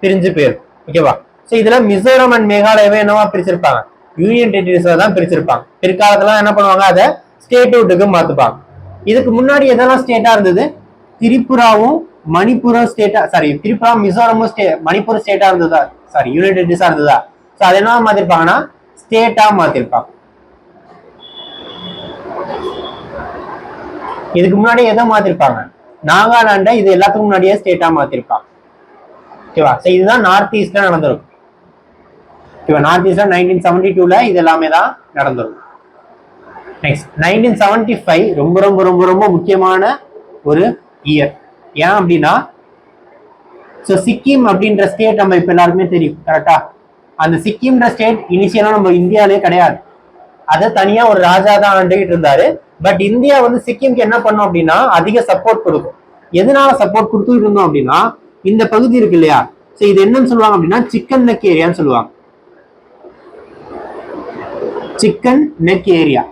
பிரிஞ்சு போயிரும். ஓகேவா? இதுல மிசோரம் அண்ட் மேகாலயாவே என்னவா பிரிச்சிருப்பாங்க? யூனியன் டெரிட்டரிஸ்ல தான் பிரிச்சிருப்பாங்க. பிற்காலத்துல என்ன பண்ணுவாங்க? அதை ஸ்டேட் விட்டுக்கு மாத்துப்பாங்க. இதுக்கு முன்னாடி எதெல்லாம் ஸ்டேட்டா இருந்தது? திரிபுராவும் மணிப்பூரும் ஸ்டேட்டா, சாரி திரிபுரா மிசோரமும் மணிப்பூர் ஸ்டேட்டா இருந்ததா? சாரி யூனியன் டெரிட்டரிஸா இருந்ததா? அது என்ன மாத்திருப்பாங்கன்னா ஸ்டேட்டா மாத்திருப்பாங்க. இதுக்கு முன்னாடி எதை மாத்திருப்பாங்க? நாகாலாண்ட இது எல்லாத்துக்கும் முன்னாடியே ஸ்டேட்டா மாத்திருப்பாங்க. ஓகேவா? இதுதான் நார்த் ஈஸ்ட்ல நடந்திருக்கும். நார்த் ஈஸ்ட்ல 1972ல இது எல்லாமே தான் நடந்திருக்கும். நெக்ஸ்ட் 1975 ரொம்ப ரொம்ப ரொம்ப ரொம்ப முக்கியமான ஒரு இயர். ஏன் அப்படின்னா சிக்கிம் அப்படின்ற ஸ்டேட் நம்ம இப்ப எல்லாருக்குமே தெரியும். கரெக்டா? அந்த சிக்கிம்ன்ற ஸ்டேட் இனிஷியலா நம்ம இந்தியாவிலே கிடையாது. அதை தனியா ஒரு ராஜா தான் ஆண்டுகிட்டு இருந்தாரு. பட் இந்தியா சிக்கிம்க்கு என்ன பண்ணும் அப்படின்னா அதிக சப்போர்ட் கொடுக்கும். எதனால சப்போர்ட் கொடுத்துட்டு இருந்தோம் அப்படின்னா இந்த பகுதி இருக்கு இல்லையா? இது என்னன்னு சொல்லுவாங்க அப்படின்னா சிக்கன் நெக் ஏரியான்னு சொல்லுவாங்க. Chicken neck area.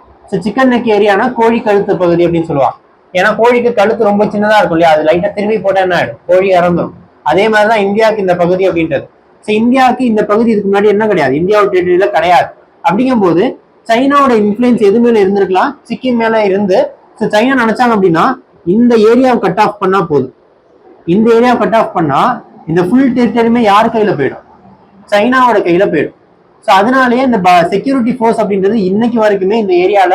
Chicken neck ஏரியானா கோழி கழுத்து பகுதி அப்படின்னு சொல்லுவாங்க. ஏன்னா கோழிக்கு கழுத்து ரொம்ப சின்னதா இருக்கும் இல்லையா? அது லைட்டா திரும்பி போட்டா என்ன ஆயிடும்? கோழி இறந்துடும். அதே மாதிரிதான் இந்தியாவுக்கு இந்த பகுதி அப்படின்றது. இந்தியாவுக்கு இந்த பகுதி இதுக்கு முன்னாடி என்ன கிடையாது? இந்தியாவோட டெரிட்டரியில கிடையாது. அப்படிங்கும் போது சைனாவோட இன்ஃபுளுன்ஸ் எது மேல இருந்திருக்கலாம்? சிக்கிம் மேல இருந்து. சைனா நினைச்சாங்க அப்படின்னா இந்த ஏரியாவை கட் ஆஃப் பண்ணா போதும். இந்த ஏரியாவை கட் ஆஃப் பண்ணா இந்த ஃபுல் டெரிட்டரியுமே யார் கையில போயிடும்? சைனாவோட கையில போயிடும். அதனாலேயே இந்த செக்யூரிட்டி ஃபோர்ஸ் அப்படின்றது இன்னைக்கு வரைக்குமே இந்த ஏரியால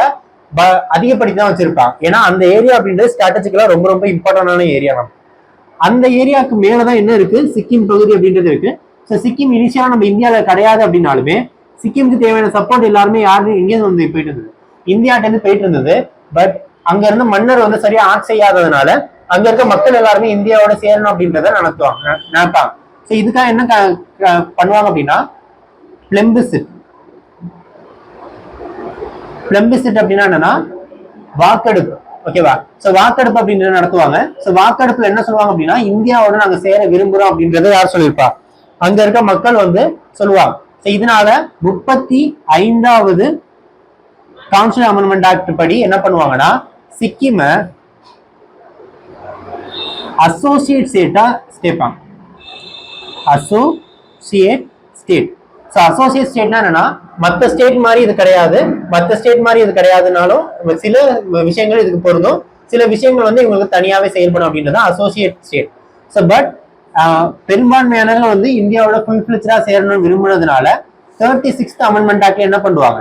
அதிகப்படுத்தி தான் வச்சிருப்பாங்க. ஏன்னா அந்த ஏரியா அப்படின்றது ஸ்ட்ராட்டஜிக்கலா ரொம்ப ரொம்ப இம்பார்ட்டன்டான ஏரியா. நம்ம அந்த ஏரியாவுக்கு மேலதான் என்ன இருக்கு? சிக்கிம் பகுதி அப்படின்றது இருக்கு. சிக்கிம் இனிஷியலா நம்ம இந்தியாவில கிடையாது அப்படின்னாலுமே சிக்கிமுக்கு தேவையான சப்போர்ட் எல்லாருமே யாரும் இங்கிருந்து போயிட்டு இருந்தது, இந்தியாட்ட இருந்து போயிட்டு இருந்தது. பட் அங்க இருந்து மன்னர் சரியா ஆட்சி செய்யாததுனால அங்க இருக்க மக்கள் எல்லாருமே இந்தியாவோட சேரணும் அப்படின்றத நினைப்பாங்க. ஸோ இதுக்காக என்ன பண்ணுவாங்க அப்படின்னா பிளெம்பிசிட். பிளெம்பிசிட் அப்படின்னா என்னன்னா வாக்கெடுப்பு. ஓகேவா? சோ வாக்கெடுப்பு அப்படின்றத நடத்துவாங்க. சோ வாக்கெடுப்புல என்ன சொல்லுவாங்க அப்படின்னா இந்தியாவோட நாங்க சேர விரும்புறோம் அப்படின்றத யார் சொல்லியிருப்பா? அங்க இருக்க மக்கள் வந்து சொல்லுவாங்க. சோ இதனால 35வது கான்ஸ்டியூஷன் அமெண்ட்மெண்ட் ஆக்ட் படி என்ன பண்ணுவாங்கன்னா சிக்கிம அசோசியேட் ஸ்டேட்டா சேர்ப்பாங்க. Associate state. ஸோ அசோசியேட் ஸ்டேட்னா என்னன்னா மற்ற ஸ்டேட் மாதிரி இது கிடையாது. மற்ற ஸ்டேட் மாதிரி இது கிடையாதுனாலும் சில விஷயங்கள் இதுக்கு பொருந்தும், சில விஷயங்கள் வந்து இவங்களுக்கு தனியாவே செயல்படும் அப்படின்றது அசோசியேட் ஸ்டேட். ஸோ பட் பெரும்பான்மையானவர்கள் வந்து இந்தியாவோட ஃபுல் ஃபிளெஜ்டா சேரணும்னு விரும்புனதுனால 36th அமெண்ட்மெண்ட் ஆக்ட்ல என்ன பண்ணுவாங்க?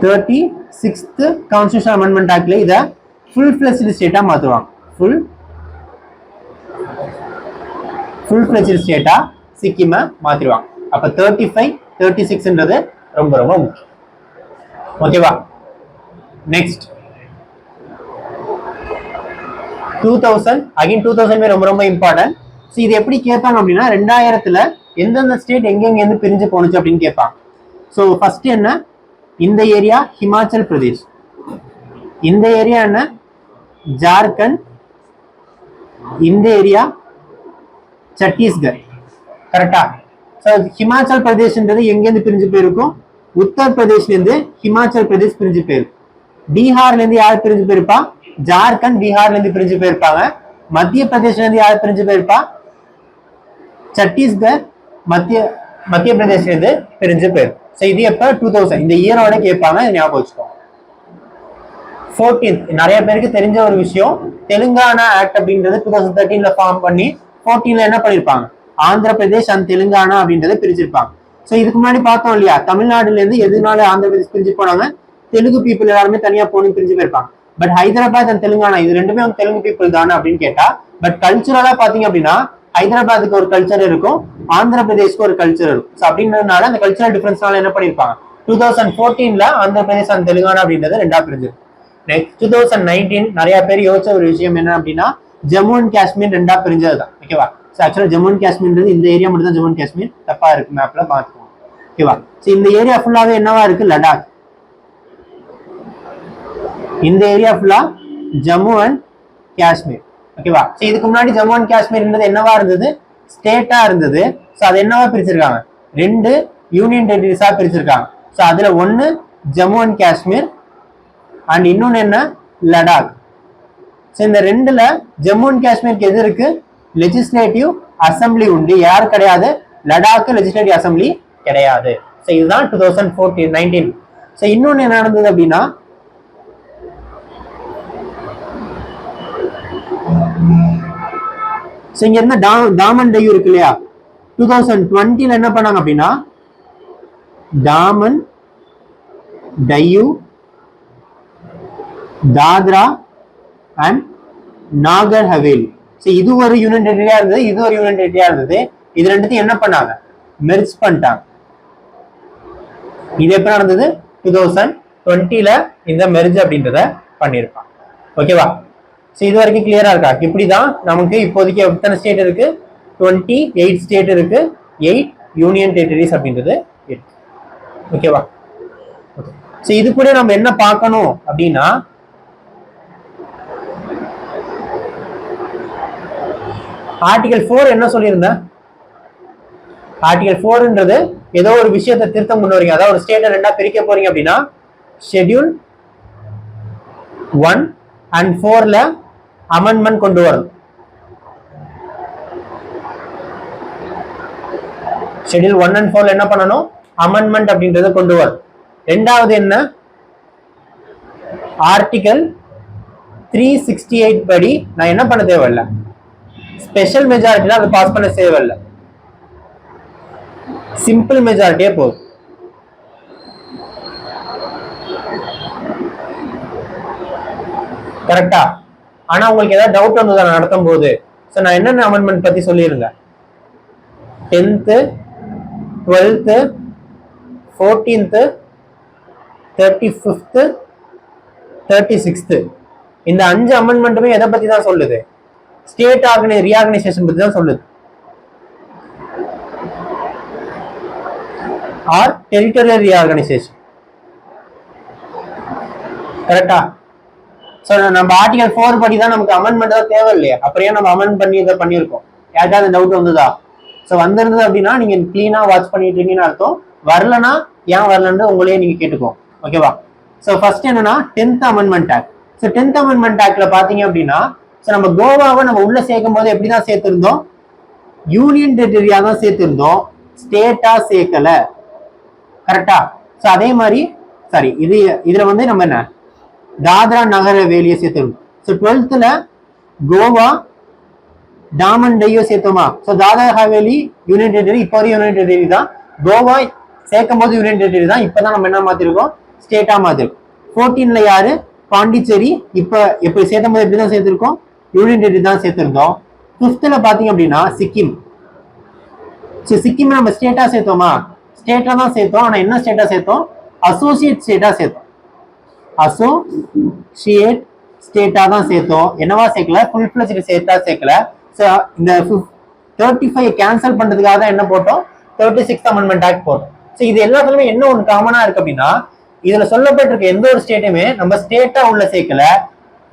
36th கான்ஸ்டியூஷன் அமெண்ட்மெண்ட் ஆக்ட்ல இதை ஃபுல் ஃபிளெஜ்டு ஸ்டேட்டா மாத்துவாங்க. ஃபுல் ஃபிளெஜ்டு ஸ்டேட்டா சிக்கிம மாத்திருவாங்க. அப்ப 35, 36ன்றது ரொம்ப ரொம்ப முக்கியம். ஓகேவா? நெக்ஸ்ட் 2000 அகைன் 2000 ரொம்ப ரொம்ப இம்பார்ட்டன்ட். இது எப்படி கேட்பாங்க அப்படின்னா 2000ல எந்தெந்த ஸ்டேட் எங்கெங்க இருந்து பிரிஞ்சு போனுச்சு அப்படின்னு கேட்பாங்க. ஸோ ஃபர்ஸ்ட் என்ன? இந்த ஏரியா ஹிமாச்சல் பிரதேஷ், இந்த ஏரியா என்ன ஜார்க்கண்ட், இந்த ஏரியா சத்தீஸ்கர். கரெக்டா? ஸோ ஹிமாச்சல் பிரதேஷ்ன்றது எங்கேருந்து பிரிஞ்சு போயிருக்கும்? உத்தரப்பிரதேஷ்ல இருந்து ஹிமாச்சல் பிரதேஷ் பிரிஞ்சு போயிருக்கும். பீகார்ல இருந்து யார் பிரிஞ்சு போயிருப்பா? ஜார்க்கண்ட் பீகார்ல இருந்து பிரிஞ்சு போயிருப்பாங்க. மத்திய பிரதேஷ்ல இருந்து யார் பிரிஞ்சு போயிருப்பா? சத்தீஸ்கர் மத்திய பிரதேஷ்ல இருந்து பிரிஞ்சு போயிருக்கும். ஸோ இது எப்ப? 2000 இந்த இயரோட கேட்பாங்க, ஞாபகம் வச்சுக்கோங்க. 14th நிறைய பேருக்கு தெரிஞ்ச ஒரு விஷயம், தெலுங்கானா ஆக்ட் அப்படின்றது 2013ல ஃபார்ம் பண்ணி 14ல என்ன பண்ணிருப்பாங்க? ஆந்திர பிரதேஷ் அண்ட் தெலுங்கானா அப்படின்றத பிரிச்சிருப்பாங்க. ஸோ இதுக்கு முன்னாடி பார்த்தோம் இல்லையா, தமிழ்நாடுல இருந்து எதுனால ஆந்திர பிரதேஷ் பிரிஞ்சு போனாங்க? தெலுங்கு பீப்புள் எல்லாருமே தனியா போன பிரிஞ்சு போயிருப்பாங்க. பட் ஹைதராபாத் அண்ட் தெலுங்கானா இது ரெண்டுமே அவங்க தெலுங்கு பீப்புள் தானே அப்படின்னு கேட்டா, பட் கல்ச்சுரலா பாத்தீங்க அப்படின்னா ஹைதராபாத்துக்கு ஒரு கல்ச்சர் இருக்கும், ஆந்திர பிரதேஷ்க்கு ஒரு கல்ச்சர் இருக்கும். ஸோ அப்படின்றதுனால அந்த கல்ச்சரல் டிஃபரன்ஸ்னால என்ன பண்ணிருப்பாங்க? 2014ல ஆந்திர பிரதேஷ் அண்ட் தெலுங்கானா அப்படின்றது ரெண்டா பிரிஞ்சிருக்கு. நெக்ஸ்ட் 2019 நிறைய பேர் யோசிச்ச ஒரு விஷயம் என்ன அப்படின்னா ஜம்மு அண்ட் காஷ்மீர் ரெண்டா பிரிஞ்சதுதான். ஓகேவா? ஆக்சுவலா ஜம்மு அண்ட் காஷ்மீர் இந்த ஏரியா மட்டும் தான் ஜம்மு அண்ட் காஷ்மீர், தப்பா இருக்கு மேப்ல பாத்துக்கோங்க. ஓகேவா? இந்த ஏரியா ஃபுல்லாவே என்னவா இருக்கு? லடாக். இந்த ஏரியா ஃபுல்லா ஜம்மு அண்ட் காஷ்மீர். ஓகேவா? இதுக்கு முன்னாடி ஜம்மு அண்ட் காஷ்மீர் என்னவா இருந்தது? ஸ்டேட்டா இருந்தது. ஸோ அது என்னவா பிரிச்சிருக்காங்க? 2 யூனியன் டெரிட்டரிஸா பிரிச்சிருக்காங்க. ஸோ அதுல ஒன்னு ஜம்மு அண்ட் காஷ்மீர் அண்ட் இன்னொன்னு என்ன? லடாக். இந்த ரெண்டுல ஜம்மு அண்ட் காஷ்மீருக்கு எது இருக்கு? லெஜிஸ்லேட்டிவ் அசம்பிளி உண்டு. யாரு கிடையாது? லடாக் லெஜிஸ்லேட்டிவ் அசம்பிளி கிடையாது. இதுதான் 2019. இன்னொன்னு என்ன நடந்தது அப்படின்னா இங்க இருந்த டாமன் டையூ இருக்கு இல்லையா, 2020ல என்ன பண்ணாங்க அப்படின்னா டாமன் டையூ, தாத்ரா அண்ட் நாகர் ஹவேலி. இது ஒரு யூனியன் டெரிட்டரியா இருந்தது, இது ஒரு யூனியன் டெரிட்டரியா இருந்தது. இது ரெண்டுத்தையும் என்ன பண்ணாங்க? மெர்ஜ் பண்ணிட்டாங்க. இது எப்ப நடந்தது? 2020ல இந்த மெர்ஜ் அப்படின்றத பண்ணிருப்பாங்க. ஓகேவா? இது வரைக்கும் கிளியரா இருக்கா? இப்படிதான் நமக்கு இப்போதைக்கு எத்தனை ஸ்டேட் இருக்கு? 28 ஸ்டேட் இருக்கு, 8 யூனியன் டெரிட்டரிஸ் அப்படின்றது இருக்கு. ஓகேவா? இது கூட நம்ம என்ன பார்க்கணும் அப்படின்னா ஆர்டிகல் 4 என்ன சொல்லியிருந்தேன்? ஆர்டிகல் 4ன்றது ஏதோ ஒரு விஷயத்தை திருத்தம் கொண்டு வரீங்க, அதாவது ஒரு ஸ்டேட்டை ரெண்டா பிரிக்க போறீங்க அப்படின்னா ஷெட்யூல் 1 and 4ல அமெண்ட்மெண்ட் கொண்டு வரணும். ஷெட்யூல் 1 and 4ல என்ன பண்ணணும்? அமெண்ட்மெண்ட் அப்படின்றத கொண்டு வரும். ரெண்டாவது என்ன? ஆர்டிகல் 368 படி நான் என்ன பண்ண தேவையில்லை? ஸ்பெஷல் மெஜாரிட்டில அதை பாஸ் பண்ண தேவையில்லை, சிம்பிள் மெஜாரிட்டியே போதும். கரெக்டா? ஆனா உங்களுக்கு ஏதாவது டவுட் வந்து நடத்தும் போது நான் என்னென்ன அமெண்ட்மெண்ட் பத்தி சொல்லியிருந்தேன்? 10th, 12th, 14th, 35th, 36th இந்த 5 அமெண்ட்மெண்ட்டுமே எதை பத்தி தான் சொல்லுது? ஸ்டேட் ரீஆர்கனைசேஷன் பத்தி தான் சொல்லுது. Or territorial reorganisation. கரெக்டா? சோ நம்ம ஆர்டிகல் 4 படி தான் நமக்கு அமெண்ட்மெண்ட் தான் தேவை இல்லையா? அப்புறம் நம்ம அமெண்ட் பண்ணி இதை பண்ணியிருக்கோம். யாருக்காவது டவுட் வந்ததா? ஸோ வந்திருந்தது அப்படின்னா நீங்க கிளீனா வாட்ச் பண்ணிட்டு இருக்கீங்கன்னு அர்த்தம். வரலன்னா ஏன் வரலன்னு உங்களையே நீங்க கேட்டுக்கோ. ஓகேவா? ஸோ ஃபர்ஸ்ட் என்னன்னா 10th amendment act. So 10th amendment ஆக்ட்ல பாத்தீங்க அப்படின்னா நம்ம கோவாவை நம்ம உள்ள சேர்க்கும் போது எப்படிதான் சேர்த்திருந்தோம்? யூனியன் டெரிட்டரியா தான் சேர்த்திருந்தோம், ஸ்டேட்டா சேர்க்கல. கரெக்டா? ஸோ அதே மாதிரி சாரி இதுல நம்ம என்ன தாத்ரா நகர் ஹவேலியை சேர்த்திருந்தோம். ஸோ 12th கோவா டாமன் டையோ சேர்த்தோமா? So Dadra Haveli union territory, இப்போ யூனியன் டெரிட்டரி தான். கோவா சேர்க்கும் போது யூனியன் டெரிட்டரி தான். இப்பதான் நம்ம என்ன மாத்திருக்கோம்? ஸ்டேட்டா மாத்திருக்கோம். 14th யாரு? பாண்டிச்சேரி. இப்ப சேர்த்தும் போது எப்படிதான் சேர்த்திருக்கோம்? யூனியன் டெரிட்டரி தான் சேர்த்திருந்தோம். 5th பாத்தீங்க அப்படின்னா சிக்கிம். சிக்கிம் நம்ம ஸ்டேட்டா சேர்த்தோமா? ஸ்டேட்டா தான் சேர்த்தோம். ஆனா என்ன ஸ்டேட்டா சேர்த்தோம்? அசோசியேட் ஸ்டேட்டா சேர்த்தோம். அசோசியேட் ஸ்டேட்டா தான் சேர்த்தோம். என்னவா சேர்க்கல? ஃபுல் ஃபிளெஜ்ட் ஸ்டேட்டா சேர்க்கல. இந்த 35 கேன்சல் பண்றதுக்காக தான் என்ன போட்டோம்? 36th அமெண்ட்மெண்ட் ஆக்ட் போட்டோம். ஸோ இது எல்லாத்துலயுமே என்ன ஒன்று காமனா இருக்கு அப்படின்னா இதுல சொல்லப்பட்டிருக்க எந்த ஒரு ஸ்டேட்டுமே நம்ம ஸ்டேட்டா உள்ள சேர்க்கல,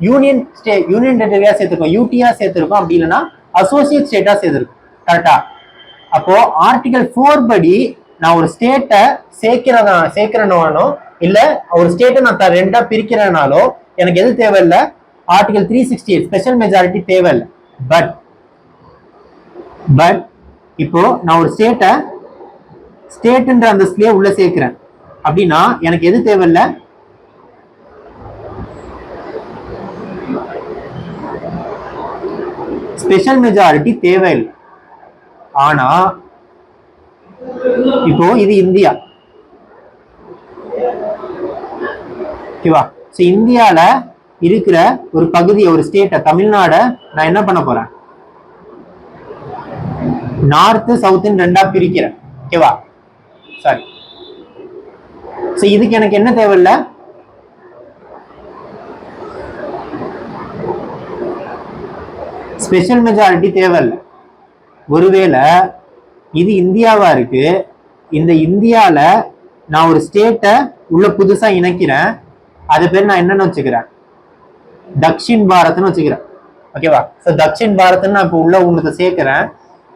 யூனியன் டெரிட்டரியா சேர்த்திருக்கோம், யூடியா சேர்த்திருக்கோம், அப்படி இல்லைன்னா அசோசியேட் ஸ்டேட்டா சேர்த்திருக்கோம். கரெக்டா? அப்போ ஆர்டிகல் 4 படி நான் ஒரு ஸ்டேட்டை சேர்க்கிறனாலும் இல்ல ஒரு ஸ்டேட்டை நான் ரெண்டா பிரிக்கிறனாலோ எனக்கு எது தேவையில்லை? ஆர்டிகல் 368 ஸ்பெஷல் மெஜாரிட்டி தேவையில்லை. பட் இப்போ நான் ஒரு ஸ்டேட்ன்ற அந்த ஸ்லேயே உள்ள சேர்க்கிறேன் அப்படின்னா எனக்கு எது தேவையில்லை? ஸ்பெஷல் மெஜாரிட்டி தேவையில்லை. ஆனா இப்போ இது இந்தியா. ஓகேவா? சோ இந்தியால இருக்கிற ஒரு பகுதியை, ஒரு ஸ்டேட்டை, தமிழ்நாட நான் என்ன பண்ண போறேன்? நார்த் சவுத் ரெண்டா பிரிக்கிறேன். ஓகேவா? சாரி. சோ இதுக்கு எனக்கு என்ன தேவையில்ல? ஸ்பெஷல் மெஜாரிட்டி தேவையில்லை. ஒருவேளை இது இந்தியாவா இருக்கு, இந்த இந்தியால நான் ஒரு ஸ்டேட்டை உள்ள புதுசா இணைக்கிறேன், அது பேர் நான் என்னன்னு வச்சுக்கிறேன்? தக்ஷின் பாரத்னு வச்சுக்கிறேன். ஓகேவா? சோ தக்ஷின் பாரத்னு நான் இப்போ உள்ள உங்களுக்கு சேர்க்கிறேன்.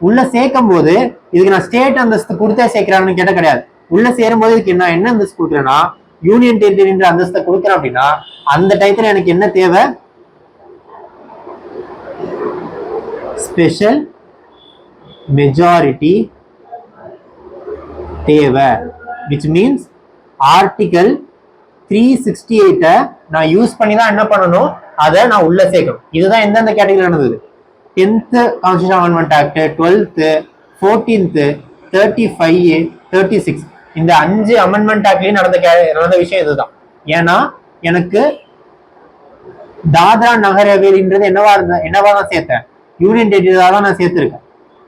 உள்ள சேர்க்கும் போது இதுக்கு நான் ஸ்டேட் அந்தஸ்து கொடுத்தே சேர்க்கிறான்னு கேட்ட கிடையாது. உள்ள சேரும் போது இதுக்கு நான் என்ன அந்தஸ்து கொடுக்குறேன்னா யூனியன் டெரிட்டரின்ற அந்தஸ்தை கொடுக்குறேன். அப்படின்னா அந்த டயத்துல எனக்கு என்ன தேவை? ஸ்பெஷல் மெஜாரிட்டி தேவை. which means ஆர்டிகல் 368 நான் யூஸ் பண்ணி தான் என்ன பண்ணணும்? அதை நான் உள்ள சேர்க்கணும். இதுதான் எந்தெந்த கேட்டகரி நடந்தது? 10th constitution amendment act, 12th, 14th, 35, 36 இந்த 5 அமெண்ட்மெண்ட் ஆக்ட்லயும் நடந்த விஷயம் இதுதான். ஏன்னா எனக்கு தாத்ரா நகர் ஹவேலின்றது என்னவா தான் சேர்த்தேன்? யூனியன் டெரிட்டரியா தான் நான் சேர்த்திருக்கேன்.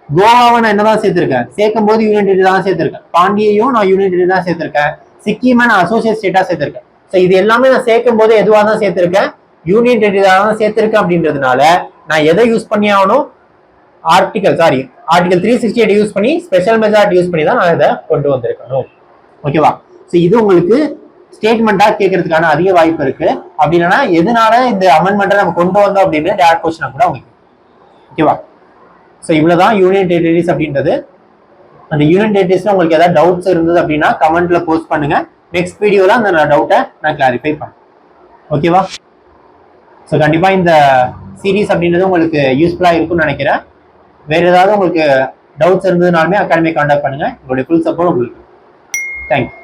கோவாவை நான் என்னதான் சேர்த்திருக்கேன்? சேர்க்கும் போது யூனியன் டெரிட்டரி தான் சேர்த்திருக்கேன். பாண்டியையும் நான் யூனியன் டெரிட்டரி தான் சேர்த்திருக்கேன். சிக்கிமை நான் அசோசியேட் ஸ்டேட்டா சேர்த்திருக்கேன். ஸோ இது எல்லாமே நான் சேர்க்கும் போது எதுவாக தான் சேர்த்திருக்கேன்? யூனியன் டெரிட்டரியா தான் சேர்த்திருக்கேன். அப்படின்றதுனால நான் எதை யூஸ் பண்ணி ஆகணும்? ஆர்டிகல் 368 யூஸ் பண்ணி, ஸ்பெஷல் மெஜாரிட்டி யூஸ் பண்ணி தான் நான் இதை கொண்டு வந்திருக்கணும். ஓகேவா? ஸோ இது உங்களுக்கு ஸ்டேட்மெண்டா கேட்கறதுக்கான அதிக வாய்ப்பு இருக்கு. அப்படி இல்லைன்னா எதனால இந்த அமெண்ட்மெண்ட்டை நம்ம கொண்டு வந்தோம் அப்படின்னு டேரக்ட் கொஸ்டினா கூட உங்களுக்கு. ஓகேவா? ஸோ இவ்வளவுதான் யூனியன் டெரிட்டரிஸ் அப்படின்றது. அந்த யூனியன் டெரிட்டரிஸ்ல உங்களுக்கு ஏதாவது டவுட்ஸ் இருந்தது அப்படின்னா கமெண்ட்ல போஸ்ட் பண்ணுங்க. நெக்ஸ்ட் வீடியோல அந்த டவுட்டை நான் கிளாரிஃபை பண்ணேன். ஓகேவா? ஸோ கண்டிப்பா இந்த சீரீஸ் அப்படின்றது உங்களுக்கு யூஸ்ஃபுல்லா இருக்கும்னு நினைக்கிறேன். வேற ஏதாவது உங்களுக்கு டவுட்ஸ் இருந்ததுனாலுமே அகாடமி கான்டாக்ட் பண்ணுங்க. உங்களுடைய ஃபுல் சப்போர்ட் உங்களுக்கு. தேங்க்யூ.